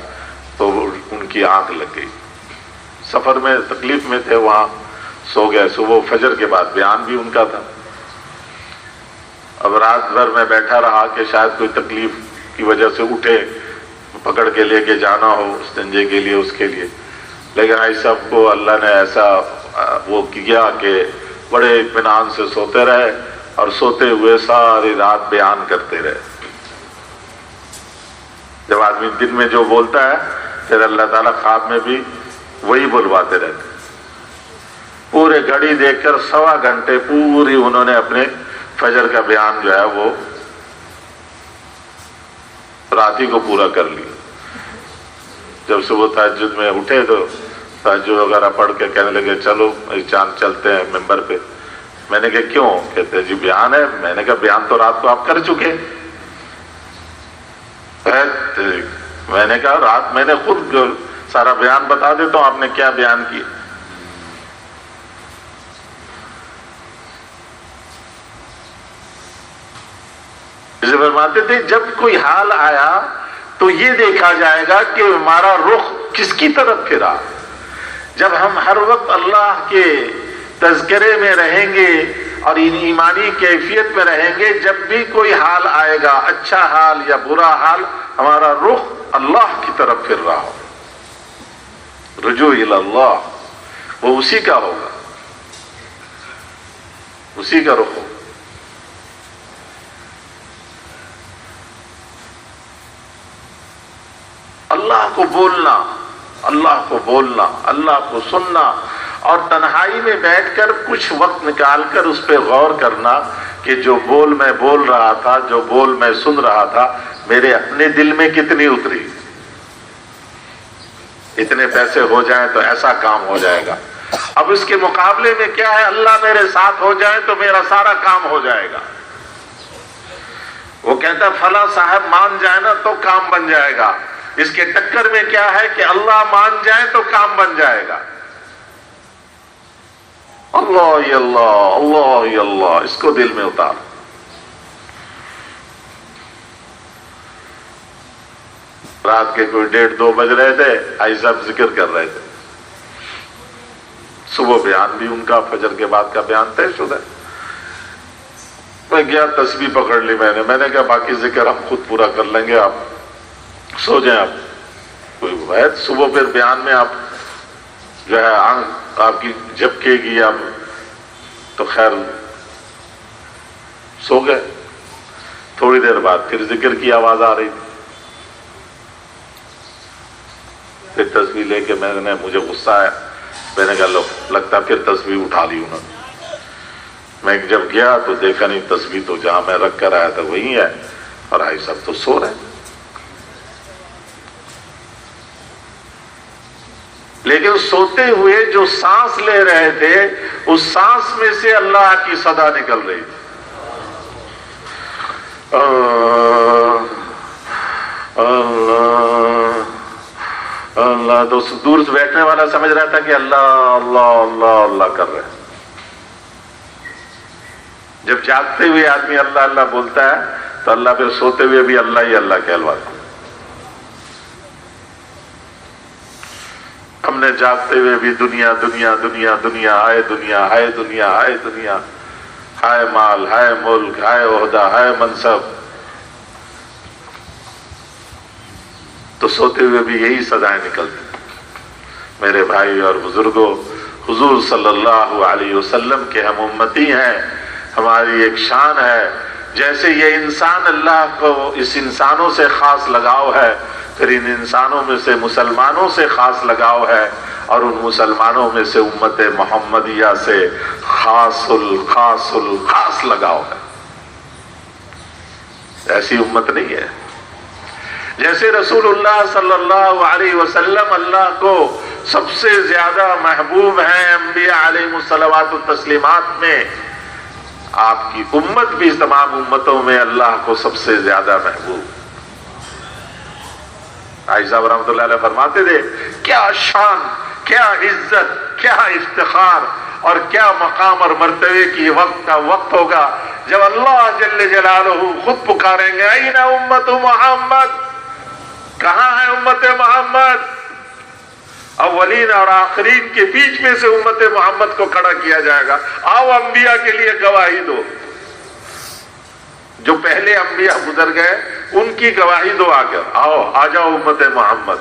تو ان کی آنکھ لگ گئی۔ سفر میں تکلیف میں تھے، وہاں سو گئے۔ صبح فجر کے بعد بیان بھی ان کا تھا۔ اب رات بھر میں بیٹھا رہا کہ شاید کوئی تکلیف کی وجہ سے اٹھے، پکڑ کے لے کے جانا ہو استنجے کے لیے، اس کے لیے، لیکن حاجی صاحب کو اللہ نے ایسا وہ کیا کہ بڑے اطمینان سے سوتے رہے، اور سوتے ہوئے ساری رات بیان کرتے رہے۔ جب آدمی دن میں جو بولتا ہے پھر اللہ تعالیٰ خواب میں بھی وہی بلواتے رہتے۔ پورے گھڑی دیکھ کر 1.25 گھنٹے پوری انہوں نے اپنے فجر کا بیان جو ہے وہ رات ہی کو پورا کر لیا۔ جب صبح تہجد میں اٹھے تو تہجد وغیرہ پڑھ کے کہنے لگے چلو چاند چلتے ہیں ممبر پہ۔ میں نے کہا کیوں؟ کہتے جی بیان ہے۔ میں نے کہا بیان تو رات کو آپ کر چکے۔ میں نے کہا رات میں نے خود سارا بیان بتا دیتا ہوں آپ نے کیا بیان کیا۔ اسے فرماتے تھے جب کوئی حال آیا تو یہ دیکھا جائے گا کہ ہمارا رخ کس کی طرف پھرا. جب ہم ہر وقت اللہ کے تذکرے میں رہیں گے اور ایمانی کیفیت میں رہیں گے، جب بھی کوئی حال آئے گا، اچھا حال یا برا حال، ہمارا رخ اللہ کی طرف پھر رہا ہو. رجوع الی اللہ، وہ اسی کا ہوگا، اسی کا رخ ہوگا. اللہ کو بولنا، اللہ کو بولنا، اللہ کو سننا، اور تنہائی میں بیٹھ کر کچھ وقت نکال کر اس پہ غور کرنا کہ جو بول میں بول رہا تھا، جو بول میں سن رہا تھا، میرے اپنے دل میں کتنی اتری. اتنے پیسے ہو جائیں تو ایسا کام ہو جائے گا. اب اس کے مقابلے میں کیا ہے، اللہ میرے ساتھ ہو جائے تو میرا سارا کام ہو جائے گا. وہ کہتا فلاں صاحب مان جائے نا تو کام بن جائے گا. اس کے ٹکر میں کیا ہے کہ اللہ مان جائے تو کام بن جائے گا. اللہ یا اللہ، اللہ یا اللہ، اس کو دل میں اتار. رات کے کوئی 1:30-2 بج رہے تھے، آئی صاحب ذکر کر رہے تھے. صبح بیان بھی ان کا فجر کے بعد کا بیان طے شدہ. میں گیا، تسبیح پکڑ لی میں نے کہا باقی ذکر ہم خود پورا کر لیں گے، آپ سو جائیں. آپ کوئی ہے صبح پھر بیان میں آپ جو ہے آنکھ آپ کی جھپکے گی، آپ تو خیر سو گئے. تھوڑی دیر بعد پھر ذکر کی آواز آ رہی تھی. پھر تصویر لے کے مجھے غصہ آیا. میں نے کہا لو، لگتا پھر تصویر اٹھا لی انہوں نے. میں جب گیا تو دیکھا نہیں، تصویر تو جہاں میں رکھ کر آیا تھا وہی ہے، اور بھائی صاحب تو سو رہے ہیں. لیکن سوتے ہوئے جو سانس لے رہے تھے، اس سانس میں سے اللہ کی صدا نکل رہی تھی. اللہ اللہ. تو دور سے بیٹھنے والا سمجھ رہا تھا کہ اللہ اللہ اللہ اللہ کر رہے ہیں. جب جاگتے ہوئے آدمی اللہ اللہ بولتا ہے تو اللہ پھر سوتے ہوئے بھی اللہ ہی اللہ کہلواتا. ہم نے جاگتے ہوئے بھی دنیا دنیا دنیا دنیا، ہائے دنیا، ہائے دنیا، ہائے دنیا، ہائے مال، ہائے ملک، ہائے عہدہ، ہائے منصب. تو سوتے ہوئے بھی یہی صدائیں نکلتی. میرے بھائی اور بزرگوں، حضور صلی اللہ علیہ وسلم کے ہم امتی ہیں. ہماری ایک شان ہے. جیسے یہ انسان اللہ کو اس انسانوں سے خاص لگاؤ ہے، پھر ان انسانوں میں سے مسلمانوں سے خاص لگاؤ ہے، اور ان مسلمانوں میں سے امت محمدیہ سے خاص الخاص الخاص لگاؤ ہے. ایسی امت نہیں ہے. جیسے رسول اللہ صلی اللہ علیہ وسلم اللہ کو سب سے زیادہ محبوب ہیں انبیاء علیہم الصلوات والتسلیمات میں، آپ کی امت بھی تمام امتوں میں اللہ کو سب سے زیادہ محبوب. بھائی صاحب رحمۃ اللہ علیہ فرماتے تھے کیا شان، کیا عزت، کیا افتخار اور کیا مقام اور مرتبے کی وقت کا وقت ہوگا جب اللہ جل جلالہ خود پکاریں گے این امت محمد. کہاں ہے امت محمد؟ اولین اور آخرین کے بیچ میں سے امت محمد کو کھڑا کیا جائے گا. آؤ انبیاء کے لیے گواہی دو. جو پہلے انبیاء گزر گئے ان کی گواہی دو آ کر. آؤ آ جاؤ امت محمد.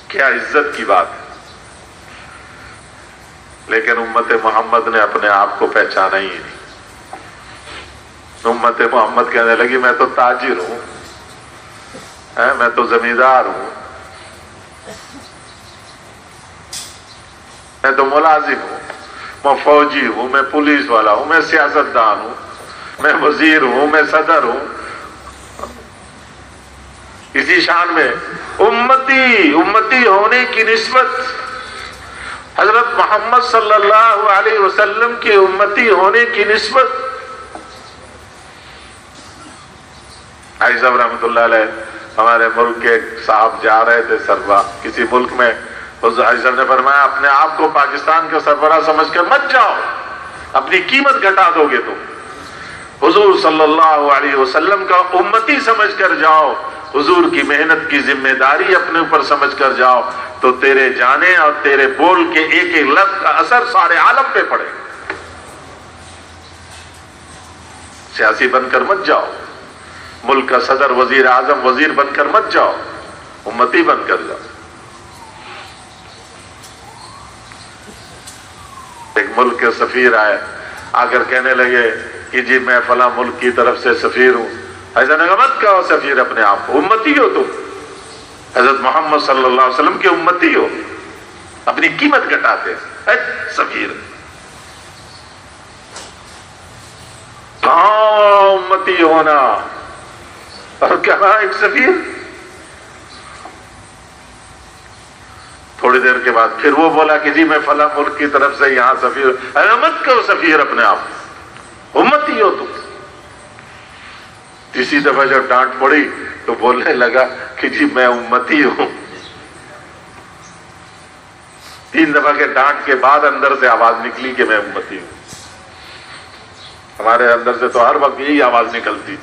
کیا عزت کی بات ہے. لیکن امت محمد نے اپنے آپ کو پہچانا ہی نہیں. امت محمد کہنے لگی میں تو تاجر ہوں، میں تو زمیندار ہوں، میں تو ملازم ہوں، میں فوجی ہوں، میں پولیس والا ہوں، میں سیاستدان ہوں، میں وزیر ہوں، میں صدر ہوں. اسی شان میں امتی ہونے کی نسبت حضرت محمد صلی اللہ علیہ وسلم کے امتی ہونے کی نسبت. بھائی صاحب رحمۃ اللہ علیہ ہمارے ملک کے صاحب جا رہے تھے سربراہ کسی ملک میں. حضرت صاحب نے فرمایا اپنے آپ کو پاکستان کا سربراہ سمجھ کر مت جاؤ، اپنی قیمت گھٹا دو گے تم. حضور حضور صلی اللہ علیہ وسلم کا امتی سمجھ کر جاؤ، حضور کی محنت کی ذمہ داری اپنے اوپر سمجھ کر جاؤ، تو تیرے جانے اور تیرے بول کے ایک ایک لفظ کا اثر سارے عالم پہ پڑے گا۔ سیاسی بن کر مت جاؤ، ملک کا صدر، وزیر اعظم، وزیر بن کر مت جاؤ، امتی بن کر جاؤ۔ ایک ملک کے سفیر آئے، آ کر کہنے لگے کہ جی میں فلاں ملک کی طرف سے سفیر ہوں۔ ایسا نہ مت کہو سفیر اپنے آپ کو، امتی ہو تم، حضرت محمد صلی اللہ علیہ وسلم کے امتی ہو، اپنی قیمت گھٹاتے ہیں سفیر۔ کہاں امتی ہونا اور کہاں ایک سفیر؟ تھوڑی دیر کے بعد پھر وہ بولا کہ جی میں فلاں ملک کی طرف سے یہاں سفیر ہوں۔ ایسا مت کہو سفیر اپنے آپ کو، امتی ہو تم۔ تیسری دفعہ جب ڈانٹ پڑی تو بولنے لگا کہ جی میں امتی ہوں۔ 3 دفعہ کے ڈانٹ کے بعد اندر سے آواز نکلی کہ میں امتی ہوں۔ ہمارے اندر سے تو ہر وقت یہی آواز نکلتی،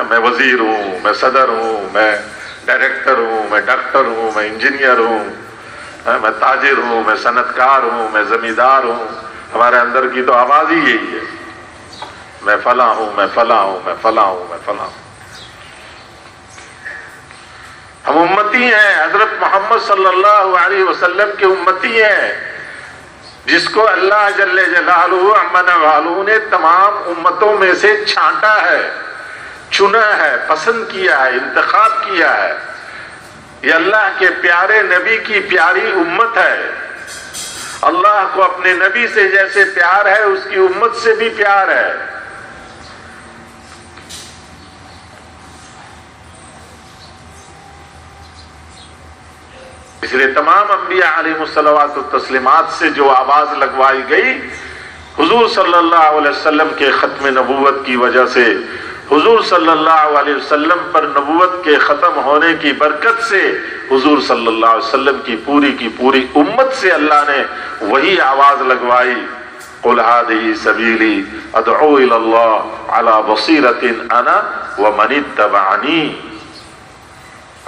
میں وزیر ہوں، میں صدر ہوں، میں ڈائریکٹر ہوں، میں ڈاکٹر ہوں، میں انجینئر ہوں، میں تاجر ہوں، میں صنعت کار ہوں، میں زمیندار ہوں۔ ہمارے اندر کی تو آواز ہی یہی ہے، میں فلاں ہوں، میں فلاں ہوں، میں فلاں ہوں، میں فلاں ہوں۔ ہم امتی ہیں، حضرت محمد صلی اللہ علیہ وسلم کے امتی ہیں، جس کو اللہ جل جلالہ عمن والہ نے تمام امتوں میں سے چھانٹا ہے، چنا ہے، پسند کیا ہے، انتخاب کیا ہے۔ یہ اللہ کے پیارے نبی کی پیاری امت ہے۔ اللہ کو اپنے نبی سے جیسے پیار ہے، اس کی امت سے بھی پیار ہے۔ اس لیے تمام انبیاء علیہ الصلوات والتسلیمات سے جو آواز لگوائی گئی، حضور صلی اللہ علیہ وسلم کے ختم نبوت کی وجہ سے، حضور صلی اللہ علیہ وسلم پر نبوت کے ختم ہونے کی برکت سے، حضور صلی اللہ علیہ وسلم کی پوری امت سے اللہ نے وہی آواز لگوائی، قل هذه سبیلی ادعو الی اللہ علی بصیرۃ انا ومن اتبعنی۔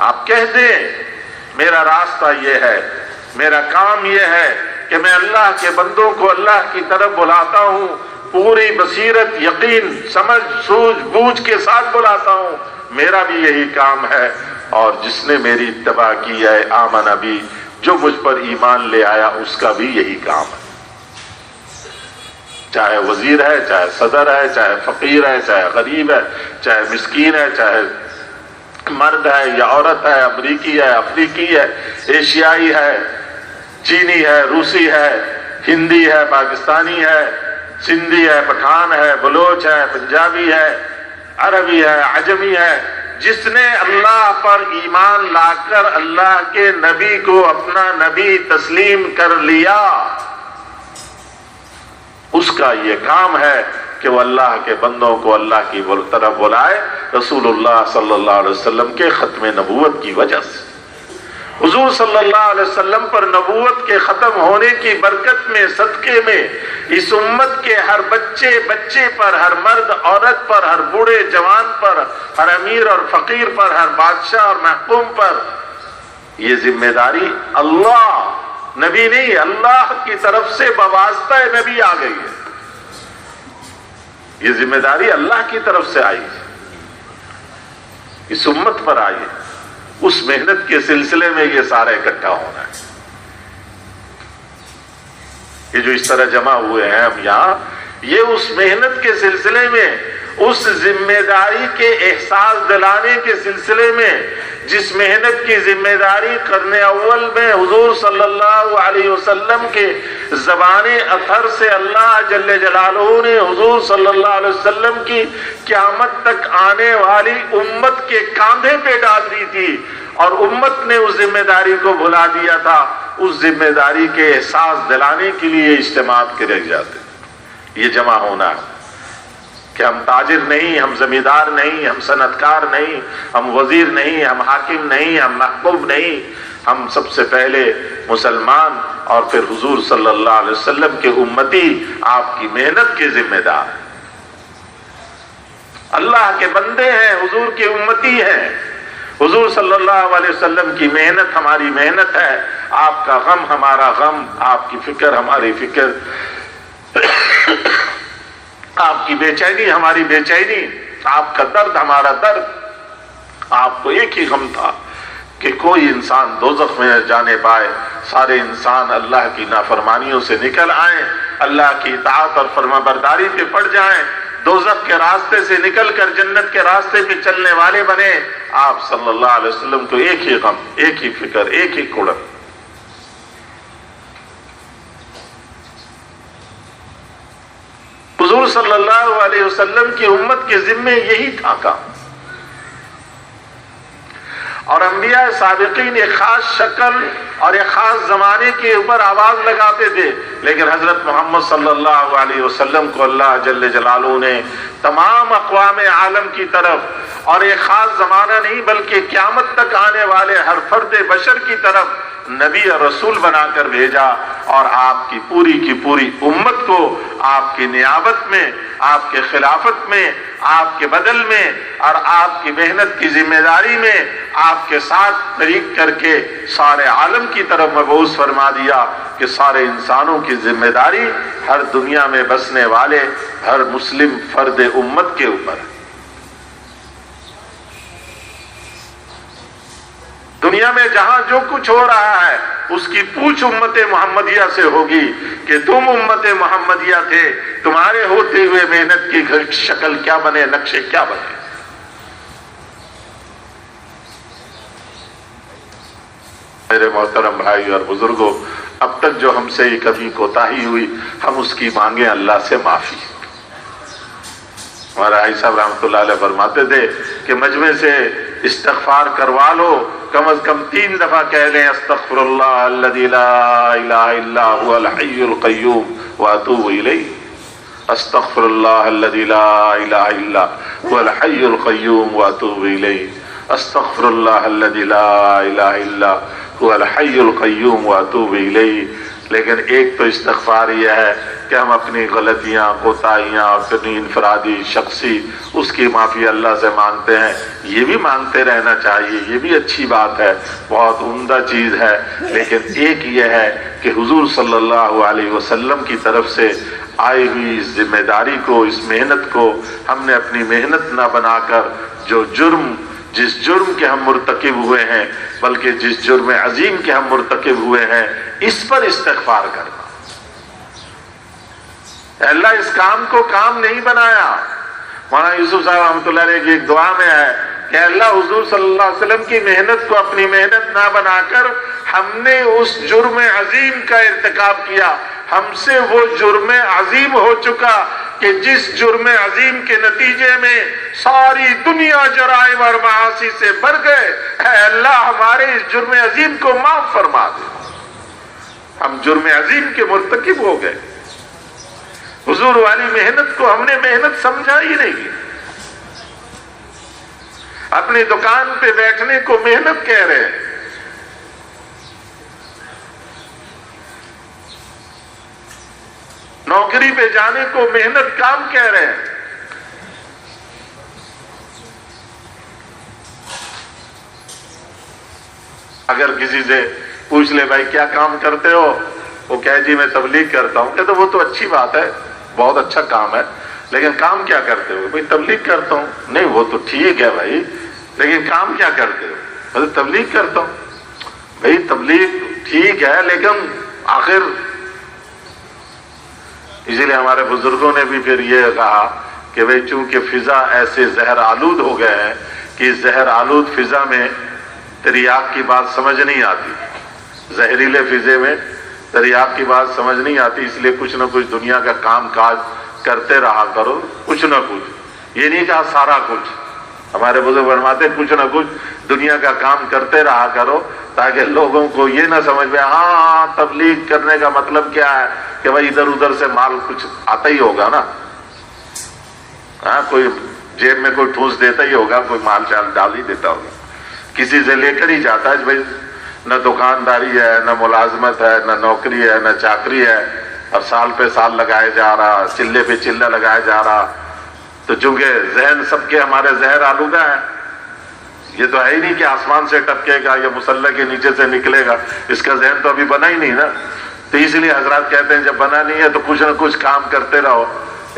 آپ کہہ دیں میرا راستہ یہ ہے، میرا کام یہ ہے کہ میں اللہ کے بندوں کو اللہ کی طرف بلاتا ہوں، پوری بصیرت، یقین، سمجھ، سوجھ بوجھ کے ساتھ بلاتا ہوں۔ میرا بھی یہی کام ہے، اور جس نے میری اتباع کی ہے، آمن بھی، جو مجھ پر ایمان لے آیا، اس کا بھی یہی کام ہے۔ چاہے وزیر ہے، چاہے صدر ہے، چاہے فقیر ہے، چاہے غریب ہے، چاہے مسکین ہے، چاہے مرد ہے یا عورت ہے، امریکی ہے، افریقی ہے، ایشیائی ہے، چینی ہے، روسی ہے، ہندی ہے، پاکستانی ہے، سندھی ہے، پٹھان ہے، بلوچ ہے، پنجابی ہے، عربی ہے، عجمی ہے، جس نے اللہ پر ایمان لا کر اللہ کے نبی کو اپنا نبی تسلیم کر لیا، اس کا یہ کام ہے کہ وہ اللہ کے بندوں کو اللہ کی طرف بلائے، رسول اللہ صلی اللہ علیہ وسلم کے ختم نبوت کی وجہ سے۔ حضور صلی اللہ علیہ وسلم پر نبوت کے ختم ہونے کی برکت میں، صدقے میں، اس امت کے ہر بچے پر، ہر مرد عورت پر، ہر بوڑھے جوان پر، ہر امیر اور فقیر پر، ہر بادشاہ اور محکوم پر یہ ذمہ داری اللہ، نبی نہیں، اللہ کی طرف سے بواسطہ نبی آ گئی ہے۔ یہ ذمہ داری اللہ کی طرف سے آئی ہے، اس امت پر آئی ہے۔ اس محنت کے سلسلے میں یہ سارا اکٹھا ہونا ہے۔ یہ جو اس طرح جمع ہوئے ہیں ہم یہاں، یہ اس محنت کے سلسلے میں، اس ذمہ داری کے احساس دلانے کے سلسلے میں، جس محنت کی ذمہ داری قرن اول میں حضور صلی اللہ علیہ وسلم کے زبان اطہر سے اللہ جل جلالہ نے حضور صلی اللہ علیہ وسلم کی قیامت تک آنے والی امت کے کاندھے پہ ڈال دی تھی، اور امت نے اس ذمہ داری کو بھلا دیا تھا۔ اس ذمہ داری کے احساس دلانے کے لیے اجتماعات کرے جاتے، یہ جمع ہونا ہے کہ ہم تاجر نہیں، ہم زمیندار نہیں، ہم صنعت کار نہیں، ہم وزیر نہیں، ہم حاکم نہیں، ہم محکوم نہیں، ہم سب سے پہلے مسلمان اور پھر حضور صلی اللہ علیہ وسلم کے امتی، آپ کی محنت کے ذمہ دار۔ اللہ کے بندے ہیں، حضور کے امتی ہیں، حضور صلی اللہ علیہ وسلم کی محنت ہماری محنت ہے، آپ کا غم ہمارا غم، آپ کی فکر ہماری فکر، آپ کی بے چینی ہماری بے چینی، آپ کا درد ہمارا درد۔ آپ کو ایک ہی غم تھا کہ کوئی انسان دوزخ میں جانے پائے، سارے انسان اللہ کی نافرمانیوں سے نکل آئیں، اللہ کی اطاعت اور فرما برداری پہ پڑ جائیں، دوزخ کے راستے سے نکل کر جنت کے راستے پہ چلنے والے بنے۔ آپ صلی اللہ علیہ وسلم کو ایک ہی غم، ایک ہی فکر، ایک ہی کڑن۔ حضور صلی اللہ علیہ وسلم کی امت کے ذمے یہی تھا کام۔ اور انبیاء سابقین ایک خاص شکل اور ایک خاص زمانے کے اوپر آواز لگاتے تھے، لیکن حضرت محمد صلی اللہ علیہ وسلم کو اللہ جل جلالہ نے تمام اقوام عالم کی طرف، اور ایک خاص زمانہ نہیں بلکہ قیامت تک آنے والے ہر فرد بشر کی طرف نبی اور رسول بنا کر بھیجا، اور آپ کی پوری امت کو آپ کی نیابت میں، آپ کے خلافت میں، آپ کے بدل میں اور آپ کی محنت کی ذمہ داری میں آپ کے ساتھ شریک کر کے سارے عالم کی طرف مبعوث فرما دیا کہ سارے انسانوں کی ذمہ داری ہر دنیا میں بسنے والے ہر مسلم فرد امت کے اوپر۔ دنیا میں جہاں جو کچھ ہو رہا ہے اس کی پوچھ امت محمدیہ سے ہوگی کہ تم امت محمدیہ تھے، تمہارے ہوتے ہوئے محنت کی شکل کیا بنے، نقشے کیا بنے۔ میرے محترم بھائی اور بزرگوں، اب تک جو ہم سے یہ کبھی کوتاہی ہوئی ہم اس کی مانگیں اللہ سے معافی۔ ہمارا بھائی صاحب رحمۃ اللہ علیہ فرماتے تھے کہ مجمع سے استغفار کروا لو، کم از کم 3 دفعہ کہہ لیں استغفر اللہ الذی لا الہ الا هو الحی القیوم واتوب الیہ، استغفر اللہ الذی لا الہ الا هو الحی القیوم واتوب الیہ، استغفر اللہ الذی لا الہ الا هو الحی القیوم واتوب الیہ۔ لیکن ایک تو استغفار یہ ہے کہ ہم اپنی غلطیاں، کوتاہیاں، اپنی انفرادی شخصی اس کی معافی اللہ سے مانگتے ہیں، یہ بھی مانگتے رہنا چاہیے، یہ بھی اچھی بات ہے، بہت عمدہ چیز ہے۔ لیکن ایک یہ ہے کہ حضور صلی اللہ علیہ وسلم کی طرف سے آئی ہوئی اس ذمہ داری کو، اس محنت کو ہم نے اپنی محنت نہ بنا کر جس جرم کے ہم مرتکب ہوئے ہیں، بلکہ جس جرم عظیم کے ہم مرتکب ہوئے ہیں، اس پر استغفار کرنا۔ اللہ اس کام کو کام نہیں بنایا۔ مولانا یوسف صاحب رحمۃ اللہ علیہ کی ایک دعا میں ہے کہ اللہ حضور صلی اللہ علیہ وسلم کی محنت کو اپنی محنت نہ بنا کر ہم نے اس جرم عظیم کا ارتکاب کیا، ہم سے وہ جرم عظیم ہو چکا کہ جس جرم عظیم کے نتیجے میں ساری دنیا جرائم اور معاصی سے بھر گئے، اے اللہ ہمارے اس جرم عظیم کو معاف فرما دے۔ ہم جرم عظیم کے مرتکب ہو گئے، حضور والی محنت کو ہم نے محنت سمجھا ہی نہیں، اپنی دکان پہ بیٹھنے کو محنت کہہ رہے ہیں، نوکری پہ جانے کو محنت کام کہہ رہے ہیں۔ اگر کسی سے پوچھ لے بھائی کیا کام کرتے ہو، وہ کہے جی میں تبلیغ کرتا ہوں، کہتے وہ تو اچھی بات ہے، بہت اچھا کام ہے، لیکن کام کیا کرتے ہو؟ بھائی تبلیغ کرتا ہوں۔ نہیں وہ تو ٹھیک ہے بھائی، لیکن کام کیا کرتے ہو؟ بھائی تبلیغ کرتا ہوں۔ بھائی تبلیغ ٹھیک ہے لیکن آخر، اسی لیے ہمارے بزرگوں نے بھی پھر یہ کہا کہ بھئی چونکہ فضا ایسے زہر آلود ہو گئے ہیں کہ زہر آلود فضا میں تریاق کی بات سمجھ نہیں آتی، زہریلے فضے میں تریاق کی بات سمجھ نہیں آتی، اس لیے کچھ نہ کچھ دنیا کا کام کاج کرتے رہا کرو، کچھ نہ کچھ، یہ نہیں کہا سارا کچھ، ہمارے بزرگ فرماتے کچھ نہ کچھ دنیا کا کام کرتے رہا کرو تاکہ لوگوں کو یہ نہ سمجھ میں ہاں تبلیغ کرنے کا مطلب کیا ہے کہ بھائی ادھر ادھر سے مال کچھ آتا ہی ہوگا نا، ہاں کوئی جیب میں کوئی ٹھوس دیتا ہی ہوگا، کوئی مال چال ڈال ہی دیتا ہوگا، کسی سے لے کر ہی جاتا ہے بھائی، نہ دکانداری ہے، نہ ملازمت ہے، نہ نوکری ہے، نہ چاکری ہے، اور سال پہ سال لگائے جا رہا، چلے پہ چلہ لگائے جا رہا، تو چونکہ ذہن سب کے ہمارے زہر آلودہ ہیں، یہ تو ہے ہی نہیں کہ آسمان سے ٹپکے گا یا مصلی کے نیچے سے نکلے گا، اس کا ذہن تو ابھی بنا ہی نہیں نا. تو اس لیے حضرات کہتے ہیں جب بنا نہیں ہے تو کچھ نہ کچھ کام کرتے رہو،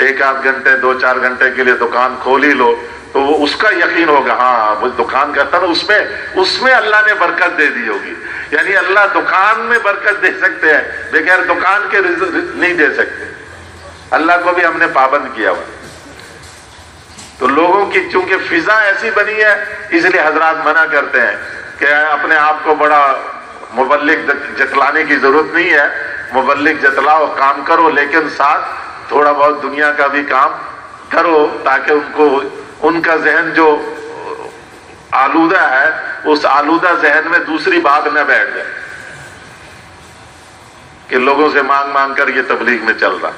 1-8 گھنٹے 2-4 گھنٹے کے لیے دکان کھول ہی لو، تو وہ اس کا یقین ہوگا ہاں وہ دکان کرتا نا اس میں اللہ نے برکت دے دی ہوگی. یعنی اللہ دکان میں برکت دے سکتے ہیں، بغیر دکان کے رزق نہیں دے سکتے. اللہ کو بھی ہم نے پابند کیا ہوا. تو لوگوں کی چونکہ فضا ایسی بنی ہے اس لیے حضرات منع کرتے ہیں کہ اپنے آپ کو بڑا مبلغ جتلانے کی ضرورت نہیں ہے. مبلغ جتلاؤ، کام کرو، لیکن ساتھ تھوڑا بہت دنیا کا بھی کام کرو تاکہ ان کا ذہن جو آلودہ ہے اس آلودہ ذہن میں دوسری بات نہ بیٹھ جائے کہ لوگوں سے مانگ مانگ کر یہ تبلیغ میں چل رہا.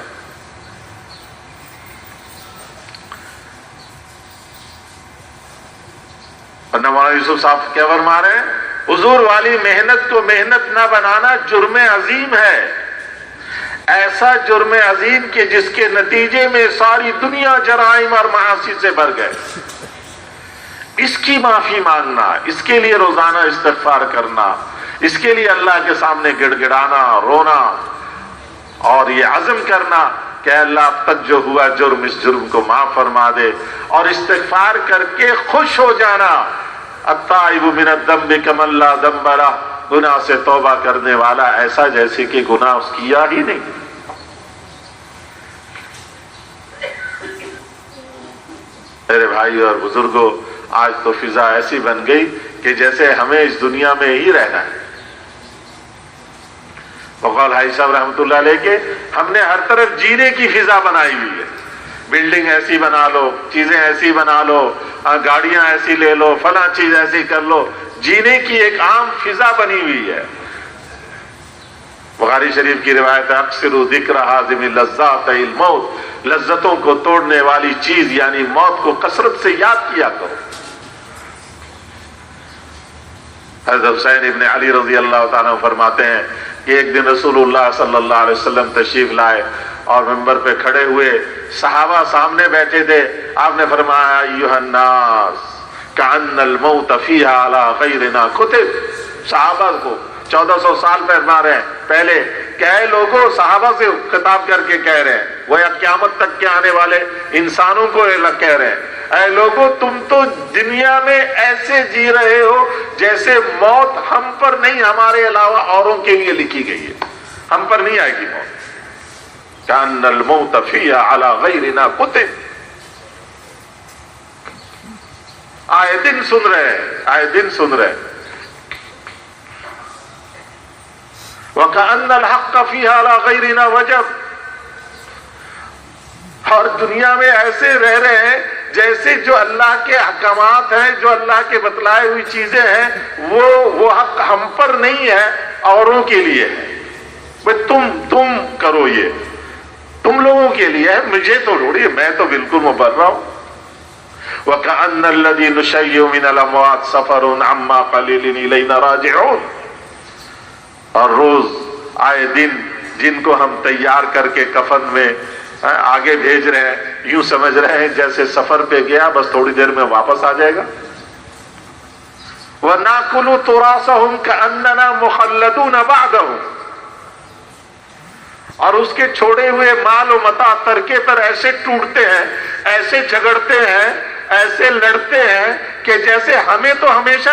اور مولانا یوسف صاحب کیا فرما رہے ہیں؟ حضور والی محنت کو محنت نہ بنانا جرم عظیم ہے، ایسا جرم عظیم کہ جس کے نتیجے میں ساری دنیا جرائم اور معاصی سے بھر گئے. اس کی معافی مانگنا، اس کے لیے روزانہ استغفار کرنا، اس کے لیے اللہ کے سامنے گڑ گڑانا، رونا اور یہ عزم کرنا کہ اللہ اب تک جو ہوا جرم اس جرم کو معاف فرما دے، اور استغفار کر کے خوش ہو جانا. التائب من الذنب کمن لا ذنب لہ، گناہ سے توبہ کرنے والا ایسا جیسے کہ گناہ اس کیا ہی نہیں. میرے بھائی اور بزرگوں، آج تو فضا ایسی بن گئی کہ جیسے ہمیں اس دنیا میں ہی رہنا ہے. بقول حاجی صاحب رحمۃ اللہ علیہ کے ہم نے ہر طرف جینے کی فضا بنائی ہوئی ہے. بلڈنگ ایسی بنا لو، چیزیں ایسی بنا لو، گاڑیاں ایسی لے لو، فلاں چیز ایسی کر لو، جینے کی ایک عام فضا بنی ہوئی ہے. بخاری شریف کی روایت ہے اکثروا ذکر حازم لذات الموت، لذتوں کو توڑنے والی چیز یعنی موت کو کثرت سے یاد کیا کرو. حضرت حسین ابن علی رضی اللہ تعالیٰ فرماتے ہیں کہ ایک دن رسول اللہ صلی اللہ علیہ وسلم تشریف لائے اور منبر پہ کھڑے ہوئے، صحابہ سامنے بیٹھے تھے. آپ نے فرمایا ایھا الناس کأن الموت فیھا علی غیرنا کتب. صحابہ کو 1400 سال پہلے کہے لوگوں، صحابہ سے خطاب کر کے کہہ رہے ہیں، وہ یا قیامت تک کے آنے والے انسانوں کو کہہ رہے ہیں، اے لوگوں تم تو دنیا میں ایسے جی رہے ہو جیسے موت ہم پر نہیں ہمارے علاوہ اوروں کے لیے لکھی گئی ہے، ہم پر نہیں آئے گی موت. کأن الموت فیھا علی غیرنا کتب. آئے دن سن رہے وَكَأَنَّ الْحَقَّ فِيهَا عَلَى غَيْرِنَا وَجَبْ. اور دنیا میں ایسے رہ رہے ہیں جیسے جو اللہ کے احکامات ہیں، جو اللہ کے بتلائے ہوئی چیزیں ہیں، وہ حق ہم پر نہیں ہے، اوروں کے لیے ہے. تم کرو، یہ تم لوگوں کے لیے ہے، مجھے تو روڑیے، میں تو بالکل مبرہ ہوں. وَكَأَنَّ الَّذِي نُشَيِّعُ مِنَ الْأَمْوَاتِ سَفَرٌ عَمَّا قَلِيلٍ إِلَيْنَا رَاجِعُونَ. اور روز آئے دن جن کو ہم تیار کر کے کفن میں آگے بھیج رہے ہیں، یوں سمجھ رہے ہیں جیسے سفر پہ گیا بس تھوڑی دیر میں واپس آ جائے گا. وَنَأْكُلُ تُرَاثَهُمْ كَأَنَّنَا مُخَلَّدُونَ بَعْدَهُ. اور اس کے چھوڑے ہوئے مال و متاع ترکے پر ایسے ٹوٹتے ہیں، ایسے جھگڑتے ہیں، ایسے لڑتے ہیں کہ جیسے ہمیں تو ہمیشہ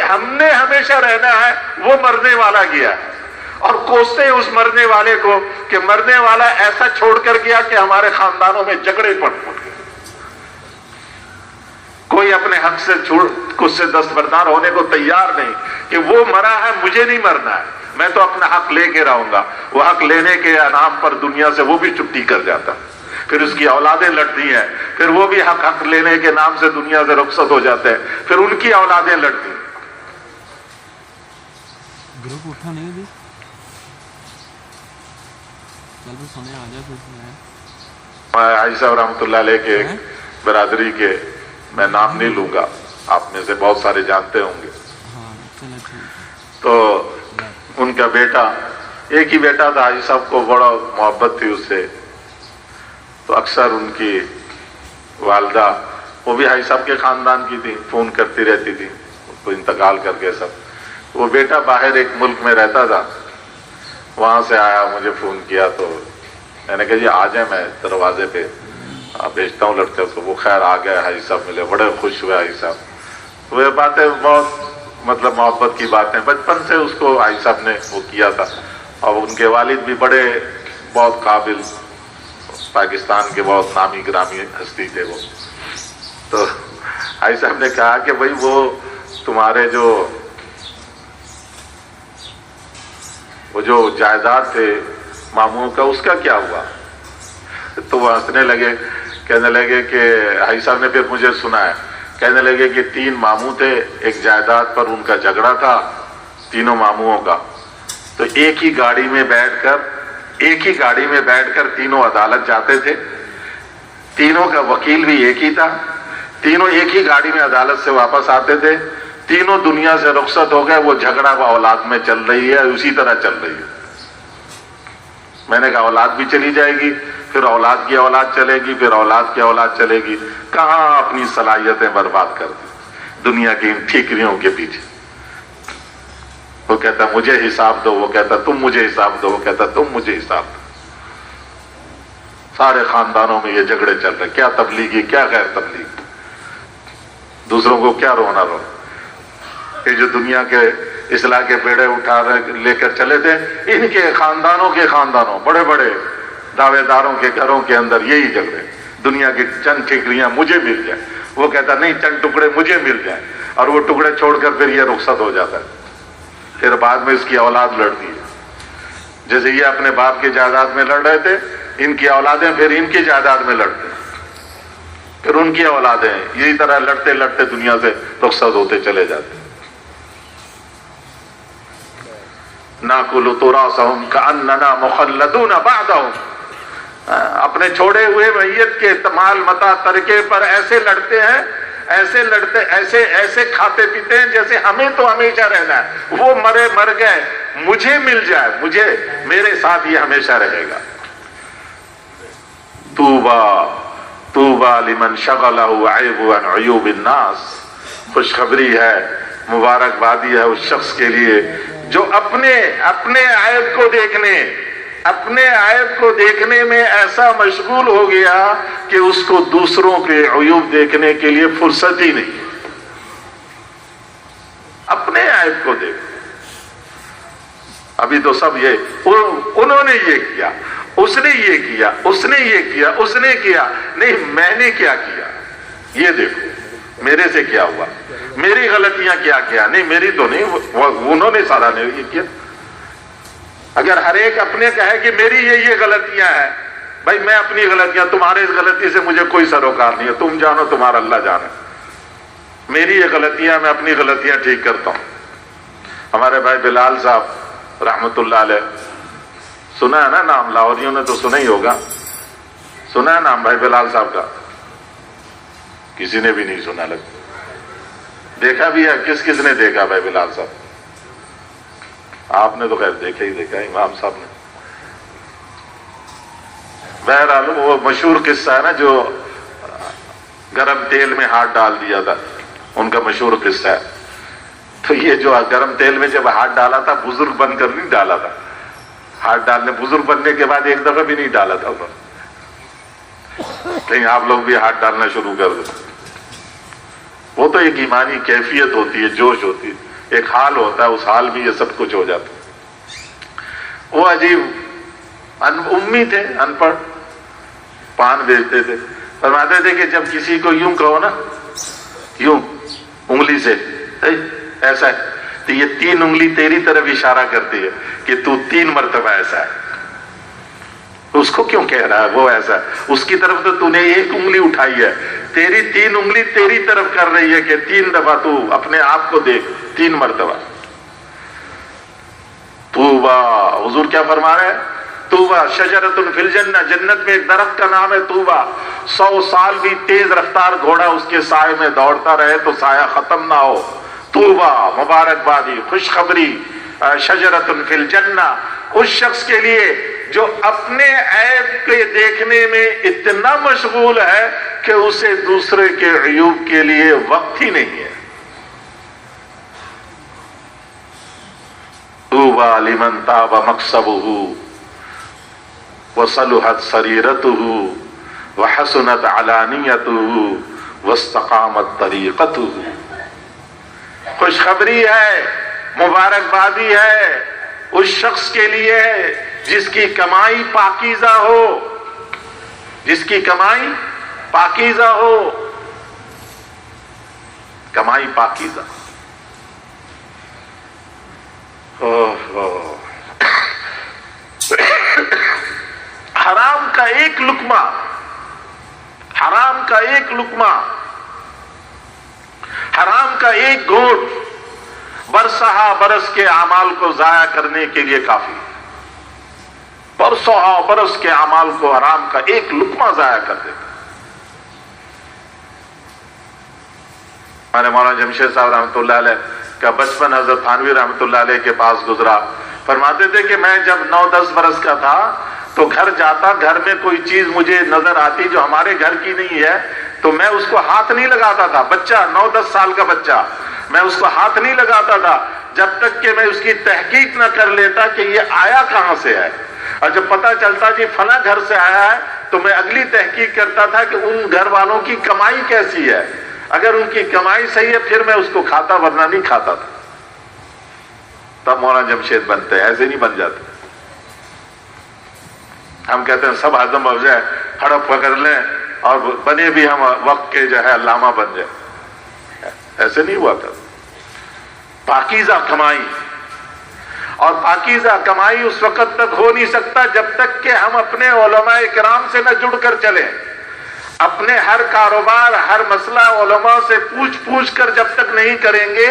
ہم نے ہمیشہ رہنا ہے، وہ مرنے والا گیا ہے. اور کوستے ہیں اس مرنے والے کو کہ مرنے والا ایسا چھوڑ کر گیا کہ ہمارے خاندانوں میں جھگڑے پٹ گئے. کوئی اپنے حق سے کچھ سے دستبردار ہونے کو تیار نہیں کہ وہ مرا ہے، مجھے نہیں مرنا ہے، میں تو اپنا حق لے کے رہوں گا. وہ حق لینے کے نام پر دنیا سے وہ بھی چھٹی کر جاتا، پھر اس کی اولادیں لڑتی ہیں، پھر وہ بھی حق لینے کے نام سے دنیا سے رخصت ہو جاتے ہیں، پھر ان کی اولادیں لڑتی ہیں. گروپ اٹھا نہیں بھی حاجی صاحب رحمۃ اللہ علیہ کے برادری کے، میں نام نہیں لوں گا، آپ میں سے بہت سارے جانتے ہوں گے. تو ان کا بیٹا، ایک ہی بیٹا تھا، حاجی صاحب کو بڑا محبت تھی اس سے، تو اکثر ان کی والدہ وہ بھی حاجی صاحب کے خاندان کی تھی، فون کرتی رہتی تھی، تو انتقال کر کے سب. وہ بیٹا باہر ایک ملک میں رہتا تھا، وہاں سے آیا، مجھے فون کیا تو میں نے کہا جی آ جائیں، میں دروازے پہ بھیجتا ہوں لڑکے کو. وہ خیر آ گئے، حاجی صاحب ملے، بڑے خوش ہوئے حاجی صاحب. تو یہ باتیں بہت مطلب محبت کی باتیں، بچپن سے اس کو حاجی صاحب نے وہ کیا تھا. اور ان کے والد بھی بڑے بہت قابل پاکستان کے بہت نامی گرامی ہستی تھے وہ. تو حاجی صاحب نے کہا کہ بھائی وہ تمہارے جو جائیداد تھے ماموں کا، اس کا کیا ہوا؟ تو وہ ہنسنے لگے، کہنے لگے کہ حاجی صاحب نے پھر مجھے سنا ہے، کہنے لگے کہ 3 ماموں تھے، ایک جائیداد پر ان کا جھگڑا تھا تینوں ماموں کا. تو ایک ہی گاڑی میں بیٹھ کر تینوں عدالت جاتے تھے، تینوں کا وکیل بھی ایک ہی تھا، تینوں ایک ہی گاڑی میں عدالت سے واپس آتے تھے، تینوں دنیا سے رخصت ہو گئے. وہ جھگڑا وہ اولاد میں چل رہی ہے، اسی طرح چل رہی ہے. میں نے کہا اولاد بھی چلی جائے گی، پھر اولاد کی اولاد چلے گی، پھر اولاد کی اولاد چلے گی. کہاں اپنی صلاحیتیں برباد کر دی دنیا کی ان ٹھیکریوں کے پیچھے. وہ کہتا مجھے حساب دو، وہ کہتا تم مجھے حساب دو، وہ کہتا تم مجھے حساب دو. سارے خاندانوں میں یہ جھگڑے چل رہے، کیا تبلیغی کیا غیر تبلیغی، دوسروں کو کیا رونا رو. یہ جو دنیا کے اصلاح کے بیڑے لے کر چلے تھے، ان کے خاندانوں بڑے بڑے دعوے داروں کے گھروں کے اندر یہی جھگڑے. دنیا کی چند ٹھیکریاں مجھے مل جائیں، وہ کہتا نہیں چند ٹکڑے مجھے مل جائیں، اور وہ ٹکڑے چھوڑ کر پھر یہ رخصت ہو جاتا ہے. پھر بعد میں اس کی اولاد لڑتی ہے. جیسے یہ اپنے باپ کی جائیداد میں لڑ رہے تھے، ان کی اولادیں پھر ان کی جائیداد میں لڑتے، پھر ان کی اولادیں یہی طرح لڑتے لڑتے دنیا سے رخصت ہوتے چلے جاتے. ناکل تراثہم کأننا مخلدون بعدہم. اپنے چھوڑے ہوئے میت کے مال متاع ترکے پر ایسے لڑتے ہیں، ایسے کھاتے پیتے ہیں جیسے ہمیں تو ہمیشہ رہنا ہے، وہ مر گئے، مجھے مل جائے، میرے ساتھ یہ ہمیشہ رہے گا. طوبى لمن شغلہ عیب عن عیوب الناس. خوشخبری ہے، مبارکبادی ہے اس شخص کے لیے جو اپنے عیب کو دیکھنے میں ایسا مشغول ہو گیا کہ اس کو دوسروں کے عیوب دیکھنے کے لیے فرصت ہی نہیں. اپنے عیب کو دیکھ. ابھی تو سب انہوں نے یہ کیا، اس نے یہ کیا، اس نے یہ کیا، اس نے کیا. نہیں، میں نے کیا کیا یہ دیکھو، میرے سے کیا ہوا، میری غلطیاں کیا. نہیں میری تو نہیں، انہوں نے سارا نے یہ کیا. اگر ہر ایک اپنے کہے کہ میری یہ غلطیاں ہیں، بھائی میں اپنی غلطیاں، تمہارے اس غلطی سے مجھے کوئی سروکار نہیں ہے، تم جانو تمہارا اللہ جانے. میری یہ غلطیاں، میں اپنی غلطیاں ٹھیک کرتا ہوں. ہمارے بھائی بلال صاحب رحمت اللہ علیہ، سنا ہے نا نام؟ لاہوریوں نے تو سنا ہی ہوگا. سنا ہے نام بھائی بلال صاحب کا؟ کسی نے بھی نہیں سنا. لگتا دیکھا بھی ہے. کس نے دیکھا بھائی بلال صاحب؟ آپ نے تو خیر دیکھا ہی دیکھا، امام صاحب نے. بہرحال وہ مشہور قصہ ہے نا، جو گرم تیل میں ہاتھ ڈال دیا تھا، ان کا مشہور قصہ ہے. تو یہ جو گرم تیل میں جب ہاتھ ڈالا تھا، بزرگ بن کر نہیں ڈالا تھا. ہاتھ ڈالنے، بزرگ بننے کے بعد ایک دفعہ بھی نہیں ڈالا تھا انہوں نے. کہیں آپ لوگ بھی ہاتھ ڈالنا شروع کر دو. وہ تو ایک ایمانی کیفیت ہوتی ہے، جوش ہوتی ہے، ایک حال ہوتا ہے، اس حال میں یہ سب کچھ ہو جاتا ہے. وہ عجیب امی تھے، ان پڑھ، پان بیچتے تھے. فرماتے تھے کہ جب کسی کو یوں کہو نا، یوں انگلی سے ایسا ہے، تو یہ 3 انگلی تیری طرف اشارہ کرتی ہے کہ تو 3 مرتبہ ایسا ہے. اس کو کیوں کہہ رہا ہے وہ ایسا ہے؟ اس کی طرف تو نے 1 انگلی اٹھائی ہے، تیری 3 انگلی تیری طرف کر رہی ہے کہ 3 دفعہ تو اپنے آپ کو دیکھ، 3 مرتبہ. طوبیٰ، حضور کیا فرما رہے ہیں؟ طوبیٰ شجرۃ فی الجنہ، جنت میں ایک درخت کا نام ہے طوبیٰ. 100 سال بھی تیز رفتار گھوڑا اس کے سائے میں دوڑتا رہے تو سایہ ختم نہ ہو. طوبیٰ، مبارکبادی، خوشخبری، شجرۃ فی الجنہ، اس شخص کے لیے جو اپنے عیب کے دیکھنے میں اتنا مشغول ہے کہ اسے دوسرے کے عیوب کے لیے وقت ہی نہیں ہے۔ طوبی لمن طاب مکسبہ وصلحت سریرتہ وحسنت علانیتہ واستقامت طریقتہ۔ خوشخبری ہے، مبارکبادی ہے اس شخص کے لیے جس کی کمائی پاکیزہ ہو، جس کی کمائی پاکیزہ ہو، کمائی پاکیزہ۔ حرام کا ایک لقمہ، حرام کا ایک لقمہ، حرام کا ایک گھونٹ برسہ برس کے اعمال کو ضائع کرنے کے لیے کافی۔ برسہ برس کے اعمال کو حرام کا ایک لقمہ ضائع کر دیتا۔ ہمارے مولانا جمشید صاحب رحمۃ اللہ علیہ کا بچپن حضرت تھانوی رحمۃ اللہ علیہ کے پاس گزرا۔ فرماتے تھے کہ میں جب 9-10 برس کا تھا تو گھر جاتا، گھر میں کوئی چیز مجھے نظر آتی جو ہمارے گھر کی نہیں ہے تو میں اس کو ہاتھ نہیں لگاتا تھا۔ بچہ 9-10 سال کا بچہ، میں اس کو ہاتھ نہیں لگاتا تھا جب تک کہ میں اس کی تحقیق نہ کر لیتا کہ یہ آیا کہاں سے ہے۔ اور جب پتہ چلتا کہ فلاں گھر سے آیا ہے تو میں اگلی تحقیق کرتا تھا کہ ان گھر والوں کی کمائی کیسی ہے، اگر ان کی کمائی صحیح ہے پھر میں اس کو کھاتا، ورنہ نہیں کھاتا تھا۔ تب مولانا جمشید بنتے، ایسے نہیں بن جاتے۔ ہم کہتے ہیں سب ہضم ہو جائے، ہڑپ پکڑ لیں اور بنے بھی ہم وقت کے جو ہے علامہ بن جائے، ایسے نہیں ہوا کرتا۔ پاکیزہ کمائی، اور پاکیزہ کمائی اس وقت تک ہو نہیں سکتا جب تک کہ ہم اپنے علماء کرام سے نہ جڑ کر چلیں۔ اپنے ہر کاروبار، ہر مسئلہ علماء سے پوچھ کر جب تک نہیں کریں گے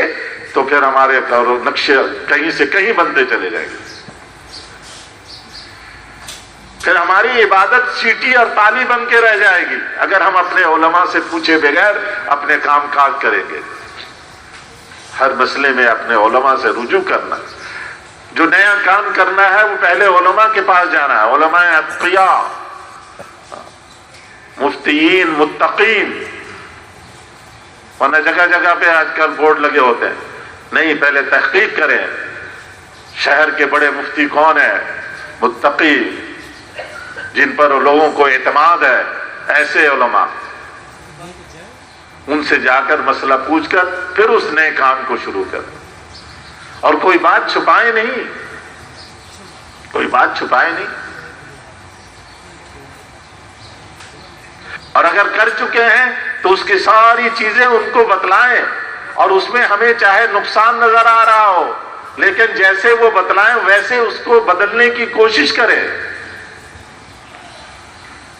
تو پھر ہمارے نقشے کہیں سے کہیں بنتے چلے جائیں گے۔ پھر ہماری عبادت سیٹی اور تالی بن کے رہ جائے گی اگر ہم اپنے علماء سے پوچھے بغیر اپنے کام کاج کریں گے۔ ہر مسئلے میں اپنے علماء سے رجوع کرنا، جو نیا کام کرنا ہے وہ پہلے علماء کے پاس جانا ہے، علماء اتقیاء، مفتیین، متقین۔ ورنہ جگہ جگہ پہ آج کل بورڈ لگے ہوتے ہیں، نہیں، پہلے تحقیق کریں شہر کے بڑے مفتی کون ہیں، متقی جن پر لوگوں کو اعتماد ہے، ایسے علماء، ان سے جا کر مسئلہ پوچھ کر پھر اس نئے کام کو شروع کریں۔ اور کوئی بات چھپائے نہیں، کوئی بات چھپائے نہیں، اور اگر کر چکے ہیں تو اس کی ساری چیزیں ان کو بتلائیں، اور اس میں ہمیں چاہے نقصان نظر آ رہا ہو لیکن جیسے وہ بتلائیں ویسے اس کو بدلنے کی کوشش کریں۔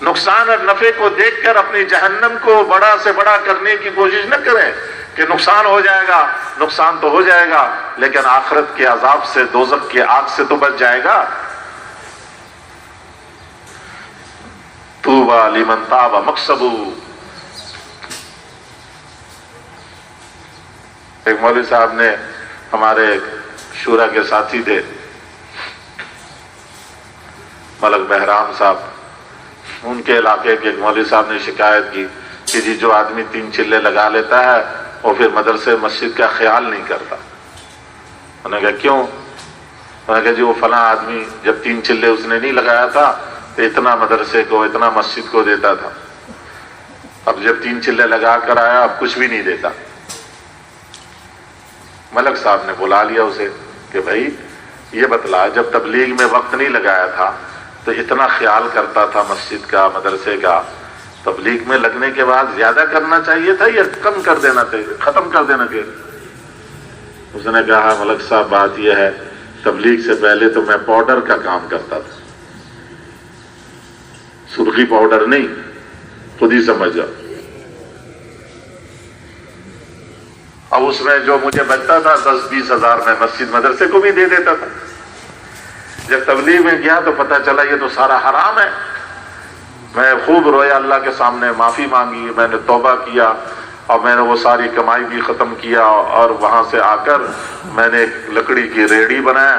نقصان اور نفع کو دیکھ کر اپنی جہنم کو بڑا سے بڑا کرنے کی کوشش نہ کریں کہ نقصان ہو جائے گا، نقصان تو ہو جائے گا لیکن آخرت کے عذاب سے، دوزخ کی آگ سے تو بچ جائے گا۔ طوبی لمن طاب مکسبہ۔ ایک مولوی صاحب نے، ہمارے شورا کے ساتھی تھے ملک بہرام صاحب، ان کے علاقے کے ایک مولوی صاحب نے شکایت کی کہ جی جو آدمی 3 چلے لگا لیتا ہے وہ پھر مدرسے مسجد کا خیال نہیں کرتا۔ انہوں نے کہا کیوں؟ انہوں نے کہا جی وہ فلاں آدمی جب 3 چلے اس نے نہیں لگایا تھا تو اتنا مدرسے کو، اتنا مسجد کو دیتا تھا، اب جب 3 چلے لگا کر آیا اب کچھ بھی نہیں دیتا۔ ملک صاحب نے بلا لیا اسے کہ بھائی یہ بتلا، جب تبلیغ میں وقت نہیں لگایا تھا تو اتنا خیال کرتا تھا مسجد کا، مدرسے کا، تبلیغ میں لگنے کے بعد زیادہ کرنا چاہیے تھا یا کم کر دینا چاہیے، ختم کر دینا چاہیے؟ اس نے کہا ملک صاحب بات یہ ہے، تبلیغ سے پہلے تو میں پاؤڈر کا کام کرتا تھا، سرخی پاؤڈر نہیں، خود ہی سمجھ جاؤ، اب اس میں جو مجھے بچتا تھا 10-20 ہزار میں مسجد مدرسے کو بھی دے دیتا تھا۔ جب تبلیغ میں گیا تو پتہ چلا یہ تو سارا حرام ہے۔ میں خوب رویا، اللہ کے سامنے معافی مانگی، میں نے توبہ کیا اور میں نے وہ ساری کمائی بھی ختم کیا، اور وہاں سے آ کر میں نے ایک لکڑی کی ریڑھی بنایا،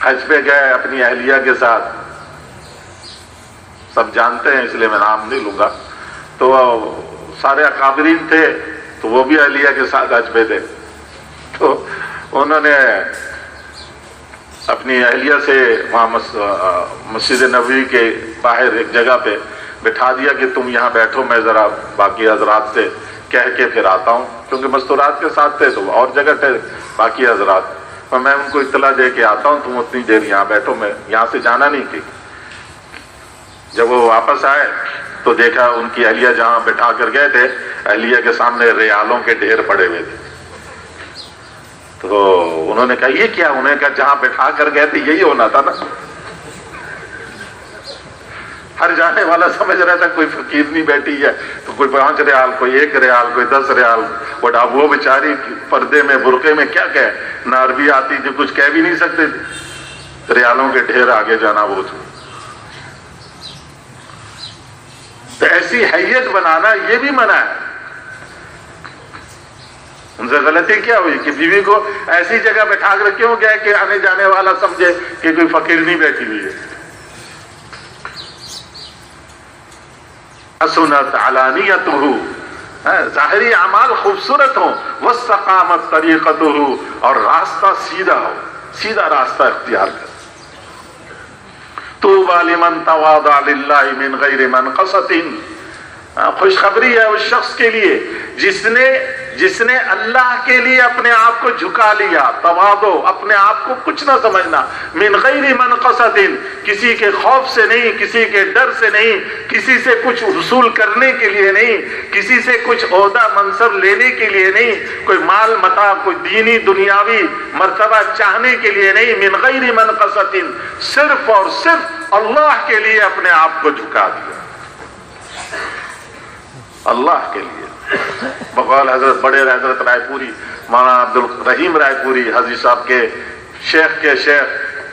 حج پہ گئے اپنی اہلیہ کے ساتھ، سب جانتے ہیں اس لیے میں نام نہیں لوں گا، تو سارے اکابرین تھے تو وہ بھی اہلیہ کے ساتھ حج پہ تھے، تو انہوں نے اپنی اہلیہ سے وہاں مسجد نبوی کے باہر ایک جگہ پہ بٹھا دیا کہ تم یہاں بیٹھو، میں ذرا باقی حضرات سے کہہ کے پھر آتا ہوں، کیونکہ مستورات کے ساتھ تھے تو اور جگہ تھے باقی حضرات، اور میں ان کو اطلاع دے کے آتا ہوں، تم اتنی دیر یہاں بیٹھو، میں یہاں سے جانا نہیں کی۔ جب وہ واپس آئے تو دیکھا ان کی اہلیہ جہاں بٹھا کر گئے تھے، اہلیہ کے سامنے ریالوں کے ڈھیر پڑے ہوئے تھے، تو انہوں نے کہا یہ کیا؟ انہوں نے کہا جہاں بٹھا کر گئے تھے یہی ہونا تھا نا۔ ہر جانے والا سمجھ رہا تھا کوئی فقیر نہیں بیٹھی ہے تو کوئی 5 ریال، کوئی 1 ریال، کوئی 10 ریال، وہ بیچاری پردے میں برقعے میں کیا کہے، نہ عربی آتی تھی، کچھ کہہ بھی نہیں سکتے تھے، ریالوں کے ڈھیر آگے جانا وہ تھا۔ تو ایسی حیت بنانا یہ بھی منع ہے۔ ان سے غلطی کیا ہوئی کہ بیوی کو ایسی جگہ بٹھا کر کیوں گیا کہ آنے جانے والا سمجھے کہ کوئی فقیر نہیں بیٹھی ہوئی ہے۔ حسنت علانیتہ، ظاہری اعمال خوبصورت ہوں، واستقامت طریقتہ، اور راستہ سیدھا ہو، سیدھا راستہ اختیار کر۔ طوبی لمن تواضع للہ من غیر منقصۃ، خوشخبری ہے اس شخص کے لیے جس نے اللہ کے لیے اپنے آپ کو جھکا لیا، تواضع، اپنے آپ کو کچھ نہ سمجھنا، من غیر منقصۃ، کسی کے خوف سے نہیں، کسی کے ڈر سے نہیں، کسی سے کچھ حصول کرنے کے لیے نہیں، کسی سے کچھ عہدہ منصب لینے کے لیے نہیں، کوئی مال متاع، کوئی دینی دنیاوی مرتبہ چاہنے کے لیے نہیں، من غیر منقصۃ، صرف اور صرف اللہ کے لیے اپنے آپ کو جھکا دیا، اللہ کے لیے۔ بقول حضرت بڑے حضرت رائے پوری مولانا عبد الرحیم رائے پوری حاجی صاحب کے شیخ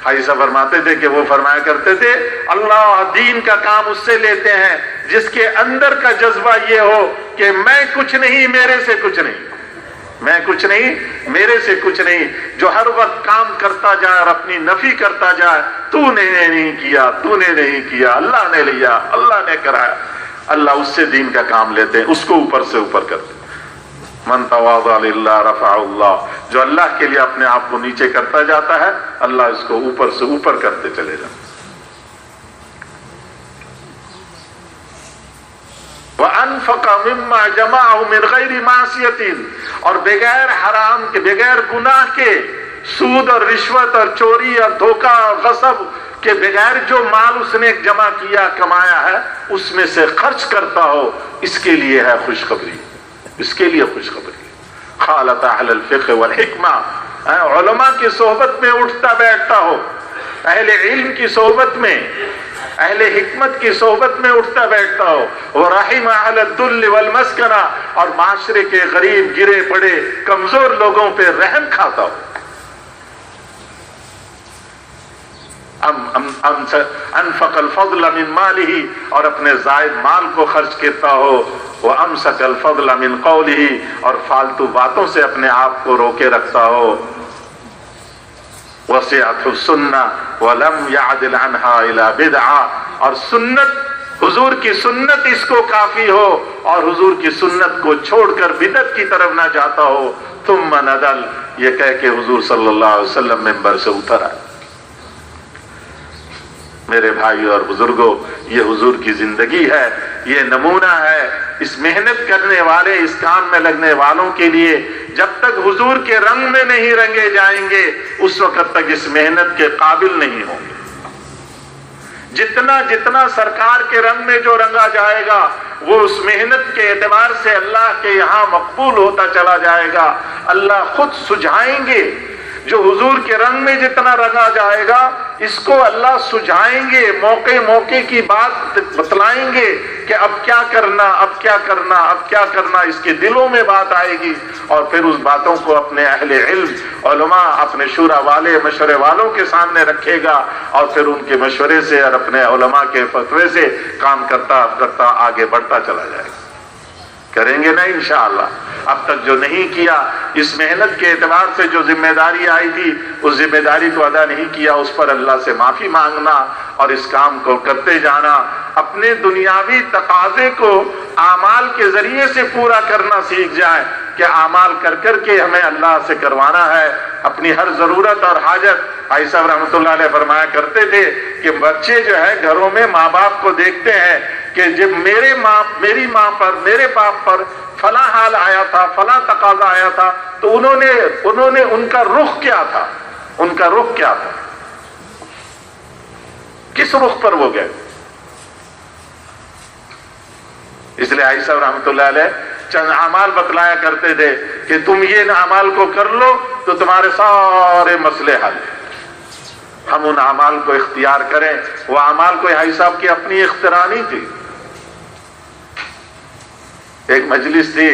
حاجی صاحب فرماتے تھے کہ وہ فرمایا کرتے تھے اللہ دین کا کام اس سے لیتے ہیں جس کے اندر کا جذبہ یہ ہو کہ میں کچھ نہیں، میرے سے کچھ نہیں، میں کچھ نہیں، میرے سے کچھ نہیں، جو ہر وقت کام کرتا جائے اور اپنی نفی کرتا جائے، تو نے نہیں کیا، تو نے نہیں کیا، اللہ نے لیا، اللہ نے کرایا، اللہ اس سے دین کا کام لیتے ہیں، اس کو اوپر سے اوپر کرتے ہیں۔ من تواضع للہ رفع اللہ، جو اللہ کے لیے اپنے آپ کو نیچے کرتا جاتا ہے، اللہ اس کو اوپر سے اوپر کرتے چلے جاتے۔ وَأَنفَقَ مِمَّا جَمَعَهُ مِنْ غَيْرِ مَعْصِيَةٍ، اور بغیر حرام کے، بغیر گناہ کے، سود اور رشوت اور چوری اور دھوکہ اور غصب کے بغیر جو مال اس نے جمع کیا، کمایا ہے، اس میں سے خرچ کرتا ہو، اس کے لیے ہے خوشخبری، اس کے لیے خوشخبری۔ خالط اہل الفقہ والحکمہ، علماء کی صحبت میں اٹھتا بیٹھتا ہو، اہل علم کی صحبت میں، اہل حکمت کی صحبت میں اٹھتا بیٹھتا ہو، ورحم اہل الذل والمسکنہ، اور معاشرے کے غریب گرے پڑے کمزور لوگوں پہ رحم کھاتا ہو، انفق الفضل من مالہ، اور اپنے زائد مال کو خرچ کرتا ہو، وامسک الفضل من قولہ، اور فالتو باتوں سے اپنے آپ کو روکے رکھتا ہو، وسعت السنہ ولم يعدل عنها الى بدعہ، اور سنت، حضور کی سنت اس کو کافی ہو اور حضور کی سنت کو چھوڑ کر بدعت کی طرف نہ جاتا ہو، ثم ندل، یہ کہہ کہ حضور صلی اللہ علیہ وسلم منبر سے اتر آئے۔ میرے بھائی اور بزرگوں، یہ حضور کی زندگی ہے، یہ نمونہ ہے اس محنت کرنے والے، اس کام میں لگنے والوں کے لیے۔ جب تک حضور کے رنگ میں نہیں رنگے جائیں گے، اس وقت تک اس محنت کے قابل نہیں ہوں گے۔ جتنا سرکار کے رنگ میں جو رنگا جائے گا، وہ اس محنت کے اعتبار سے اللہ کے یہاں مقبول ہوتا چلا جائے گا، اللہ خود سجھائیں گے۔ جو حضور کے رنگ میں جتنا رنگا جائے گا، اس کو اللہ سجھائیں گے، موقع کی بات بتلائیں گے کہ اب کیا کرنا، اب کیا کرنا، اب کیا کرنا، اس کے دلوں میں بات آئے گی، اور پھر اس باتوں کو اپنے اہل علم، علماء، اپنے شورا والے، مشورے والوں کے سامنے رکھے گا، اور پھر ان کے مشورے سے اور اپنے علماء کے فتوے سے کام کرتا کرتا آگے بڑھتا چلا جائے گا۔ کریں گے نا انشاءاللہ. اب تک جو نہیں کیا، اس محنت کے اعتبار سے جو ذمہ داری آئی تھی اس ذمہ داری کو ادا نہیں کیا، اس پر اللہ سے معافی مانگنا اور اس کام کو کرتے جانا. اپنے دنیاوی تقاضے کو اعمال کے ذریعے سے پورا کرنا سیکھ جائیں کہ اعمال کر کر کے ہمیں اللہ سے کروانا ہے. اپنی ہر ضرورت اور حاجت، بھائی صاحب رحمۃ اللہ علیہ فرمایا کرتے تھے کہ بچے جو ہے گھروں میں ماں باپ کو دیکھتے ہیں کہ جب میری ماں پر، میرے باپ پر فلاں حال آیا تھا، فلاں تقاضا آیا تھا، تو انہوں نے ان کا رخ کیا تھا، ان کا رخ کیا تھا، کس رخ پر وہ گئے. اس لیے بھائی صاحب رحمۃ اللہ علیہ چند اعمال بتلایا کرتے تھے کہ تم یہ اعمال کو کر لو تو تمہارے سارے مسئلے حل. ہم ان اعمال کو اختیار کریں. وہ اعمال کوئی بھائی صاحب کی اپنی اختراع نہیں تھی. ایک مجلس تھی،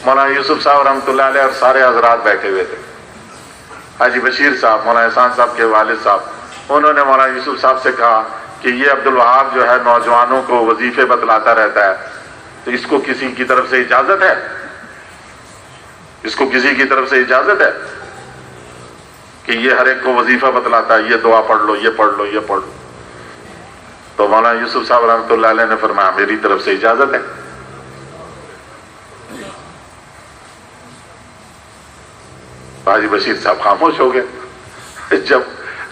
مولانا یوسف صاحب رحمۃ اللہ علیہ اور سارے حضرات بیٹھے ہوئے تھے. حاجی بشیر صاحب، مولانا احسان صاحب کے والد صاحب، انہوں نے مولانا یوسف صاحب سے کہا کہ یہ عبدالوہاب جو ہے نوجوانوں کو وظیفے بتلاتا رہتا ہے، تو اس کو کسی کی طرف سے اجازت ہے؟ اس کو کسی کی طرف سے اجازت ہے کہ یہ ہر ایک کو وظیفہ بتلاتا ہے، یہ دعا پڑھ لو، یہ پڑھ لو، یہ پڑھ لو؟ تو مولانا یوسف صاحب رحمۃ اللہ علیہ نے فرمایا میری طرف سے اجازت ہے. حاجی بشیر صاحب خاموش ہو گئے. جب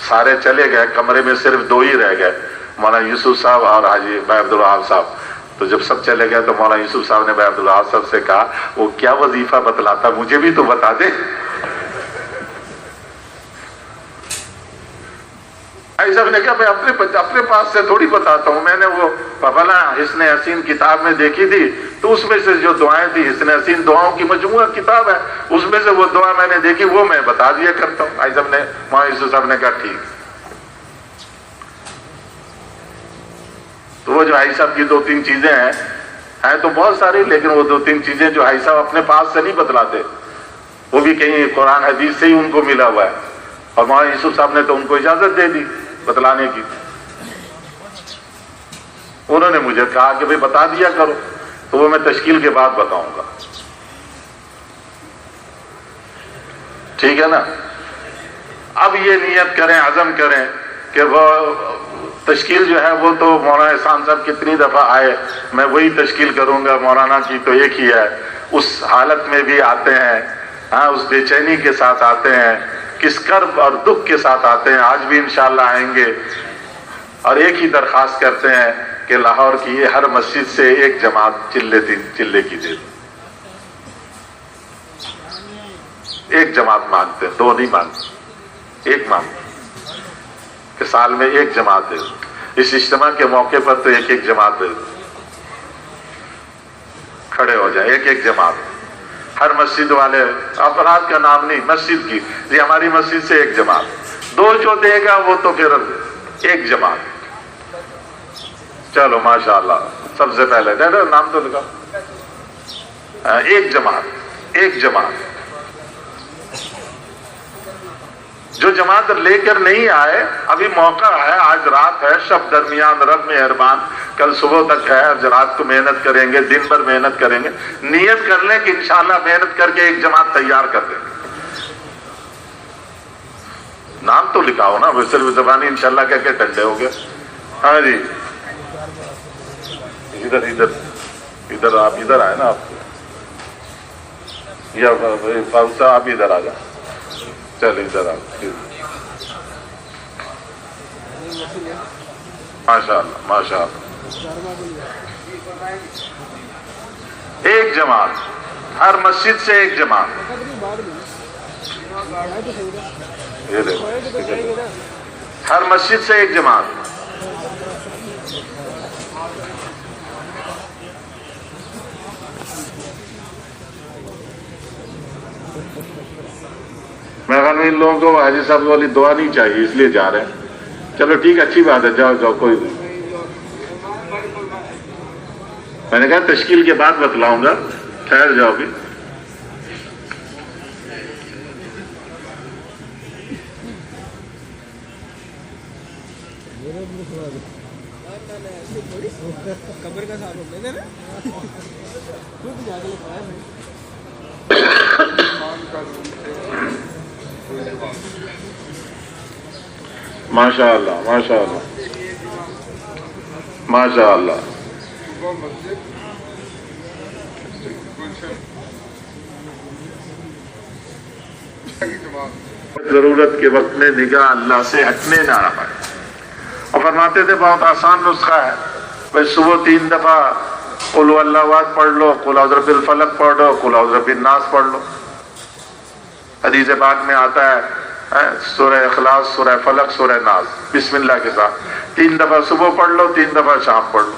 سارے چلے گئے، کمرے میں صرف دو ہی رہ گئے، مولانا یوسف صاحب اور حاجی بھائی عبدالوہاب صاحب. تو جب سب چلے گئے تو مولانا یوسف صاحب نے بھائی عبدالوہاب صاحب سے کہا وہ کیا وظیفہ بتلاتا، مجھے بھی تو بتا دے. بھائی صاحب نے کہا میں اپنے پاس سے تھوڑی بتاتا ہوں، میں نے وہ فلا حسن حسین کتاب میں دیکھی تھی، تو اس میں سے جو دعائیں تھی، حسن حسین دعاؤں کی مجموعہ کتاب ہے، اس میں سے وہ دعا میں نے دیکھی، وہ میں بتا دیا کرتا ہوں. بھائی صاحب نے، مولانا یوسف صاحب نے کہا ٹھیک. تو وہ جو بھائی صاحب کی 2-3 چیزیں ہیں تو بہت ساری، لیکن وہ 2-3 چیزیں جو بھائی صاحب اپنے پاس سے نہیں بتلاتے، وہ بھی کہیں قرآن حدیث سے ہی ان کو ملا ہوا ہے. اور مولانا یوسف صاحب نے تو ان کو اجازت دے دی بتلانے کی. انہوں نے مجھے کہا کہ بھئی بتا دیا کرو، تو وہ میں تشکیل کے بعد بتاؤں گا. ٹھیک ہے نا؟ اب یہ نیت کریں، عزم کریں کہ وہ تشکیل جو ہے وہ تو مولانا احسان صاحب کتنی دفعہ آئے، میں وہی تشکیل کروں گا. مولانا کی تو ایک ہی ہے. اس حالت میں بھی آتے ہیں، اس بے چینی کے ساتھ آتے ہیں، کس کرب اور دکھ کے ساتھ آتے ہیں. آج بھی انشاءاللہ آئیں گے. اور ایک ہی درخواست کرتے ہیں کہ لاہور کی یہ ہر مسجد سے ایک جماعت چلے کی دے دو. ایک جماعت مانگتے ہیں، 2 نہیں مانگتے، ایک مانگتے کہ سال میں ایک جماعت دے دو. اس اجتماع کے موقع پر تو ایک جماعت دے دو. کھڑے ہو جائیں، ایک جماعت. ہر مسجد والے، افراد کا نام نہیں، مسجد کی، یہ ہماری مسجد سے ایک جماعت. 2 جو دے گا وہ تو پھر ایک جماعت. چلو ماشاءاللہ، سب سے پہلے نام تو لکھا. ایک جماعت، ایک جماعت. جو جماعت لے کر نہیں آئے، ابھی موقع ہے، آج رات ہے، شب درمیان، رب مہربان، کل صبح تک ہے. آج رات کو محنت کریں گے، دن بھر محنت کریں گے. نیت کر لیں کہ انشاءاللہ محنت کر کے ایک جماعت تیار کر دیں گے. نام تو لکھاؤ نا، وہ صرف زبانی انشاءاللہ کہہ کے ٹنڈے ہو گئے. ہاں جی، ادھر آپ ادھر آئے نا، آپ یا فاروق صاحب آپ ادھر آ جائیں. چل ادھر آ. ماشاءاللہ ماشاءاللہ. ایک جماعت، ہر مسجد سے ایک جماعت. ہر مسجد سے ایک جماعت. میں ان لوگوں کو حاجی صاحب والی دعا نہیں چاہیے، اس لیے جا رہے ہیں. چلو ٹھیک ہے، اچھی بات ہے، جاؤ جاؤ، کوئی نہیں. میں نے کہا تشکیل کے بعد بتلاؤں گا، ٹھہر جاؤ بھی. قبر کا صاحب ہوتا ہے نا ماشاء اللہ ماشاء اللہ ماشاء اللہ. ضرورت کے وقت میں نگاہ اللہ سے ہٹنے نہ پائے. اور فرماتے تھے بہت آسان نسخہ ہے، بھائی صبح 3 دفعہ قل هو اللہ احد پڑھ لو، قل اعوذ برب الفلق پڑھ لو، قل اعوذ برب الناس پڑھ لو. حدیث پاک میں آتا ہے سورہ اخلاص، سورہ فلق، سورہ ناس بسم اللہ کے ساتھ 3 دفعہ صبح پڑھ لو، 3 دفعہ شام پڑھ لو.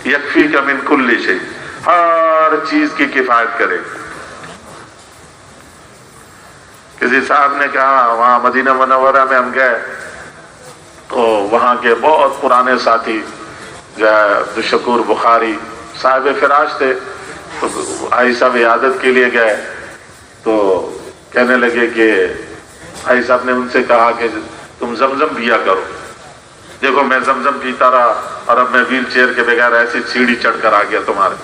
یکفیک من کل شیء، ہر چیز کی کفایت کرے. کسی صاحب نے کہا وہاں مدینہ منورہ میں ہم گئے تو وہاں کے بہت پرانے ساتھی جو ہے عبدالشکور بخاری صاحب فراش تھے، تو بھائی صاحب عیادت کے لیے گئے تو کہنے لگے کہ بھائی صاحب نے ان سے کہا کہ تم زمزم پیا کرو. دیکھو میں زمزم پیتا رہا اور اب میں ویل چیئر کے بغیر ایسی سیڑھی چڑھ کر آ گیا تمہارے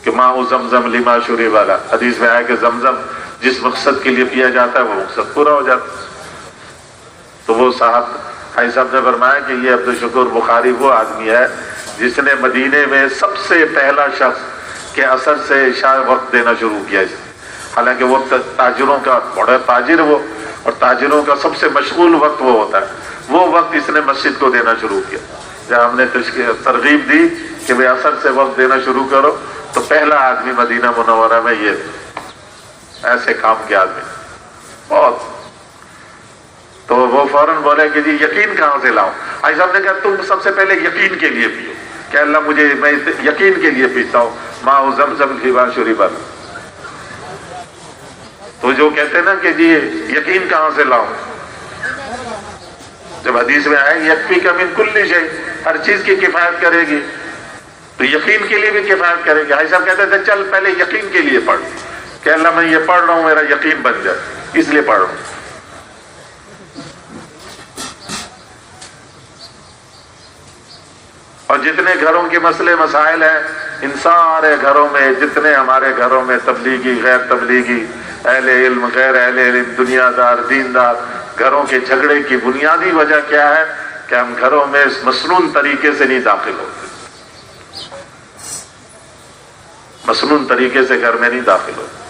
کہ ماں زمزم لما شوری والا. حدیث میں آیا کہ زمزم جس مقصد کے لیے پیا جاتا ہے وہ مقصد پورا ہو جاتا ہے. تو وہ صاحب بھائی صاحب نے فرمایا کہ یہ عبدالشکور بخاری وہ آدمی ہے جس نے مدینے میں سب سے پہلا شخص کے اثر سے عشاء وقت دینا شروع کیا. حالانکہ وہ تاجروں کا بڑا تاجر وہ، اور تاجروں کا سب سے مشغول وقت وہ ہوتا ہے، وہ وقت اس نے مسجد کو دینا شروع کیا. جب ہم نے ترغیب دی کہ بھئی اثر سے وقت دینا شروع کرو تو پہلا آدمی مدینہ منورہ میں یہ ایسے کام کیا آدمی بہت. تو وہ فوراً بولے کہ جی یقین کہاں سے لاؤں؟ بھائی صاحب نے کہا تم سب سے پہلے یقین کے لیے پیو کہ اللہ مجھے میں یقین کے لیے پیتا ہوں ماں زمزم لما شرب له. تو جو کہتے ہیں نا کہ جی یقین کہاں سے لاؤں، جب حدیث میں آئے یکفیک من کل شیء، ہر چیز کی کفایت کرے گی، تو یقین کے لیے بھی کفایت کرے گی. بھائی صاحب کہتے تھے چل پہلے یقین کے لیے پڑھ کہ اللہ میں یہ پڑھ رہا ہوں میرا یقین بن جائے، اس لیے پڑھ رہا ہوں. اور جتنے گھروں کے مسئلے مسائل ہیں ان سارے گھروں میں، جتنے ہمارے گھروں میں تبلیغی غیر تبلیغی، اہل علم غیر اہل علم، دنیا دار دیندار، گھروں کے جھگڑے کی بنیادی وجہ کیا ہے کہ ہم گھروں میں اس مسنون طریقے سے نہیں داخل ہوتے. مسنون طریقے سے گھر میں نہیں داخل ہوتے.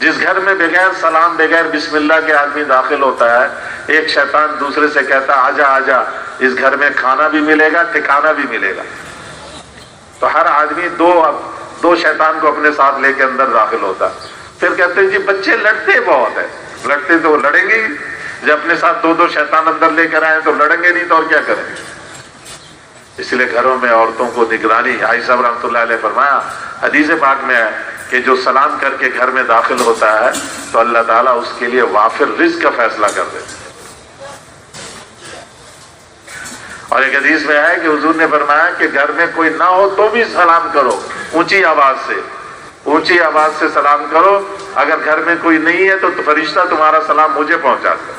جس گھر میں بغیر سلام بغیر بسم اللہ کے آدمی داخل ہوتا ہے، ایک شیطان دوسرے سے کہتا آجا آجا، اس گھر میں کھانا بھی ملے گا ٹھکانا بھی ملے گا. تو ہر آدمی دو شیطان کو اپنے ساتھ لے کے اندر داخل ہوتا. پھر کہتے ہیں جی بچے لڑتے بہت ہیں. لڑتے تو وہ لڑیں گے ہی، جب اپنے ساتھ دو شیطان اندر لے کر آئے تو لڑیں گے نہیں تو اور کیا کریں. اس لیے گھروں میں عورتوں کو نگرانی. عائشہ رحمۃ اللہ علیہ فرمایا حدیث پاک میں ہے کہ جو سلام کر کے گھر میں داخل ہوتا ہے تو اللہ تعالیٰ اس کے لیے وافر رزق کا فیصلہ کر دیتا. اور ایک حدیث میں ہے کہ حضور نے فرمایا کہ گھر میں کوئی نہ ہو تو بھی سلام کرو، اونچی آواز سے سلام کرو. اگر گھر میں کوئی نہیں ہے تو فرشتہ تمہارا سلام مجھے پہنچاتا ہے.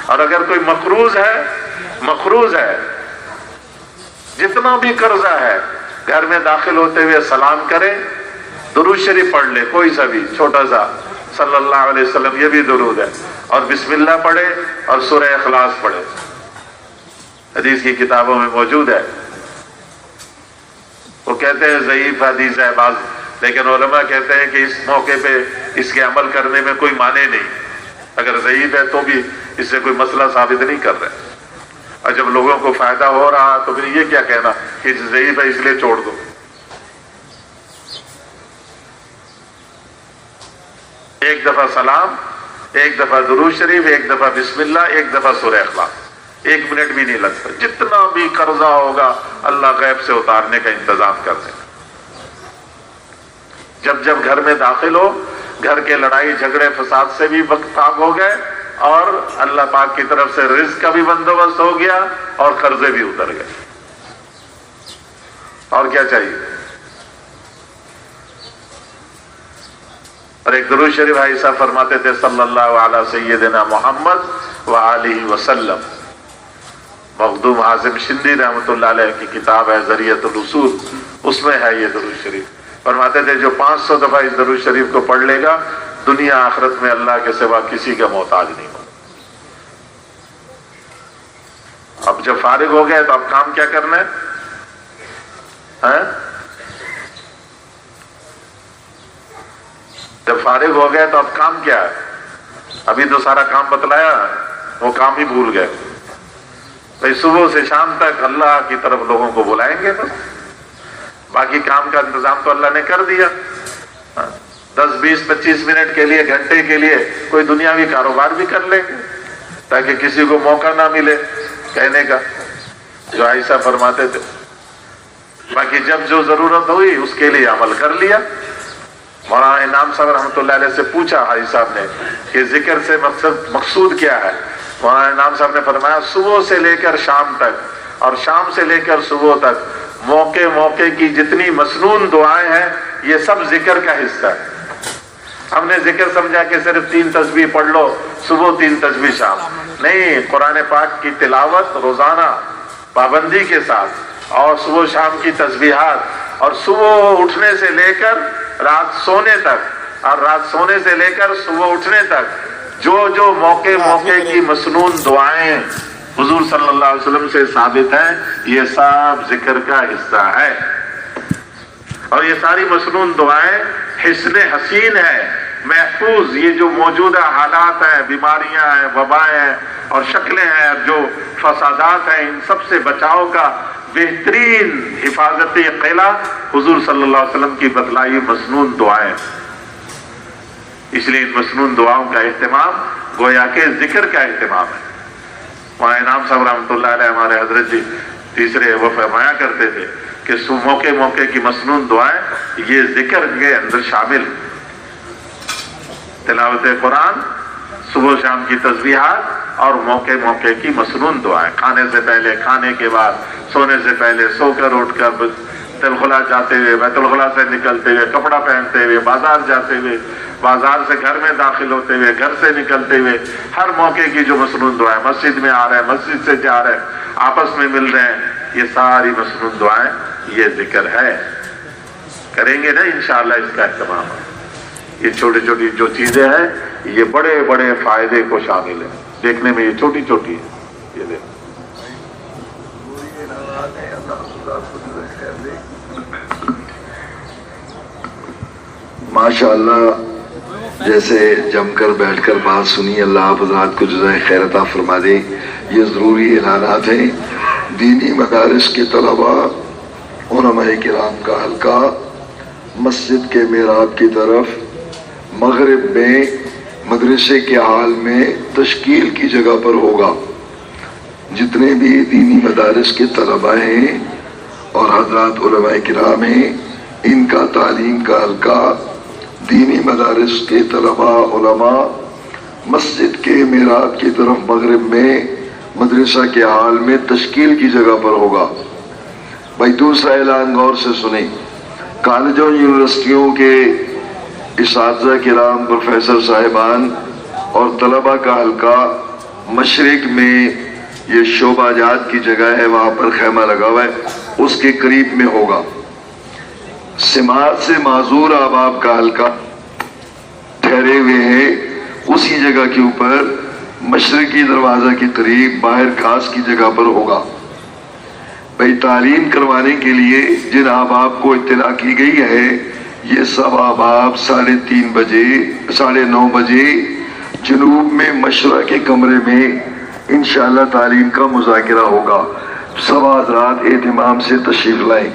اور اگر کوئی مقروض ہے جتنا بھی قرضہ ہے گھر میں داخل ہوتے ہوئے سلام کرے، درود شریف پڑھ لے کوئی سا بھی چھوٹا سا، صلی اللہ علیہ وسلم یہ بھی درود ہے، اور بسم اللہ پڑھے اور سورہ اخلاص پڑھے. حدیث کی کتابوں میں موجود ہے. وہ کہتے ہیں ضعیف حدیث ہے بعض، لیکن علماء کہتے ہیں کہ اس موقع پہ اس کے عمل کرنے میں کوئی معنی نہیں. اگر ضعیف ہے تو بھی اس سے کوئی مسئلہ ثابت نہیں کر رہے، اور جب لوگوں کو فائدہ ہو رہا تو پھر یہ کیا کہنا کہ ضعیف ہے اس لیے چھوڑ دو. ایک دفعہ سلام، ایک دفعہ درود شریف، ایک دفعہ بسم اللہ، ایک دفعہ سورہ اخلاص. 1 منٹ بھی نہیں لگتا. جتنا بھی قرضہ ہوگا اللہ غیب سے اتارنے کا انتظام کر دے. جب گھر میں داخل ہو، گھر کے لڑائی جھگڑے فساد سے بھی وقت پاک ہو گئے، اور اللہ پاک کی طرف سے رزق کا بھی بندوبست ہو گیا اور قرضے بھی اتر گئے. اور کیا چاہیے؟ اور ایک درود شریف بھائی صاحب فرماتے تھے صلی اللہ علیہ سیدنا محمد وآلہ وسلم. مخدوم حازم شندی رحمۃ اللہ علیہ کی کتاب ہے ذریعۃ الوصول، اس میں ہے یہ درود شریف. فرماتے تھے جو 500 دفعہ اس درود شریف کو پڑھ لے گا دنیا آخرت میں اللہ کے سوا کسی کا محتاج نہیں ہوگا. اب جب فارغ ہو گئے تو اب کام کیا کرنا ہے؟ جب فارغ ہو گئے تو اب کام کیا ہے؟ ابھی تو سارا کام بتلایا، وہ کام ہی بھول گئے. بھائی صبح سے شام تک اللہ کی طرف لوگوں کو بلائیں گے، بس باقی کام کا انتظام تو اللہ نے کر دیا. 10 20 25 منٹ کے لیے، گھنٹے کے لیے کوئی دنیاوی کاروبار بھی کر لیں گے تاکہ کسی کو موقع نہ ملے کہنے کا، جو عائشہ فرماتے تھے. باقی جب جو ضرورت ہوئی اس کے لیے عمل کر لیا. مولانا انعام صاحب رحمۃ اللہ علیہ سے پوچھا حاجی صاحب نے کہ ذکر سے مقصود کیا ہے؟ مولانا انعام صاحب نے فرمایا صبح سے لے کر شام تک اور شام سے لے کر صبح تک موقع موقع کی جتنی مسنون دعائیں ہیں یہ سب ذکر کا حصہ ہے. ہم نے ذکر سمجھا کہ صرف 3 تسبیح پڑھ لو صبح، 3 تسبیح شام. نہیں، قرآن پاک کی تلاوت روزانہ پابندی کے ساتھ اور صبح شام کی تسبیحات، اور صبح اٹھنے سے لے کر رات سونے تک اور رات سونے سے لے کر صبح اٹھنے تک جو موقع موقع کی مسنون دعائیں حضور صلی اللہ علیہ وسلم سے ثابت ہیں یہ سب ذکر کا حصہ ہے. اور یہ ساری مسنون دعائیں حصن حسین ہے، محفوظ. یہ جو موجودہ حالات ہیں، بیماریاں ہیں، وبائیں ہیں اور شکلیں ہیں، جو فسادات ہیں، ان سب سے بچاؤ کا بہترین حفاظت قلعہ حضور صلی اللہ علیہ وسلم کی بتلائی مسنون دعائیں. اس لیے ان مسنون دعاؤں کا اہتمام گویا کہ ذکر کا اہتمام ہے. وہاں انعام صاحب رحمۃ اللہ علیہ ہمارے حضرت جی تیسرے وہ فرمایا کرتے تھے کہ موقع موقع کی مسنون دعائیں یہ ذکر کے اندر شامل. تلاوت قرآن، صبح شام کی تسبیحات اور موقع موقع کی مسنون دعائیں. کھانے سے پہلے، کھانے کے بعد، سونے سے پہلے، سو کر اٹھ کر، بیت الخلا جاتے ہوئے، بیت الخلا سے نکلتے ہوئے، کپڑا پہنتے ہوئے، بازار جاتے ہوئے، بازار سے گھر میں داخل ہوتے ہوئے، گھر سے نکلتے ہوئے، ہر موقع کی جو مسنون دعائیں، مسجد میں آ رہے ہیں، مسجد سے جا رہے ہیں، آپس میں مل رہے ہیں، یہ ساری مسنون دعائیں یہ ذکر ہے. کریں گے نا انشاءاللہ اس کا اہتمام. یہ چھوٹی چھوٹی جو چیزیں ہیں یہ بڑے بڑے فائدے کو شامل ہیں. دیکھنے میں یہ چھوٹی چھوٹی ہے، یہ دیکھ ماشاء اللہ. جیسے جم کر بیٹھ کر بات سنی، اللہ آپ حضرات کو جزائے خیر عطا فرما دے. یہ ضروری اعلانات ہیں. دینی مدارس کے طلباء، علماء کرام کا حلقہ مسجد کے محراب کی طرف مغرب میں مدرسے کے حال میں تشکیل کی جگہ پر ہوگا. جتنے بھی دینی مدارس کے طلباء ہیں اور حضرات علماء کرام ہیں، ان کا تعلیم کا حلقہ دینی مدارس کے طلباء علماء مسجد کے محراب کی طرف مغرب میں مدرسہ کے حال میں تشکیل کی جگہ پر ہوگا. بھائی دوسرا اعلان غور سے سنیں. کالجوں یونیورسٹیوں کے اساتذہ کرام، پروفیسر صاحبان اور طلباء کا حلقہ مشرق میں یہ شعبہ جات کی جگہ ہے، وہاں پر خیمہ لگا ہوا ہے، اس کے قریب میں ہوگا. سماعت سے معذور احباب کا حلقہ ٹھہرے ہوئے ہیں، اسی جگہ کے اوپر مشرقی دروازہ کے قریب باہر گھاس کی جگہ پر ہوگا. بھائی تعلیم کروانے کے لیے جن احباب کو اطلاع کی گئی ہے، یہ سب احباب 3:30 بجے 9:30 بجے جنوب میں مشرق کے کمرے میں انشاءاللہ تعلیم کا مذاکرہ ہوگا. سب حضرات اہتمام سے تشریف لائیں.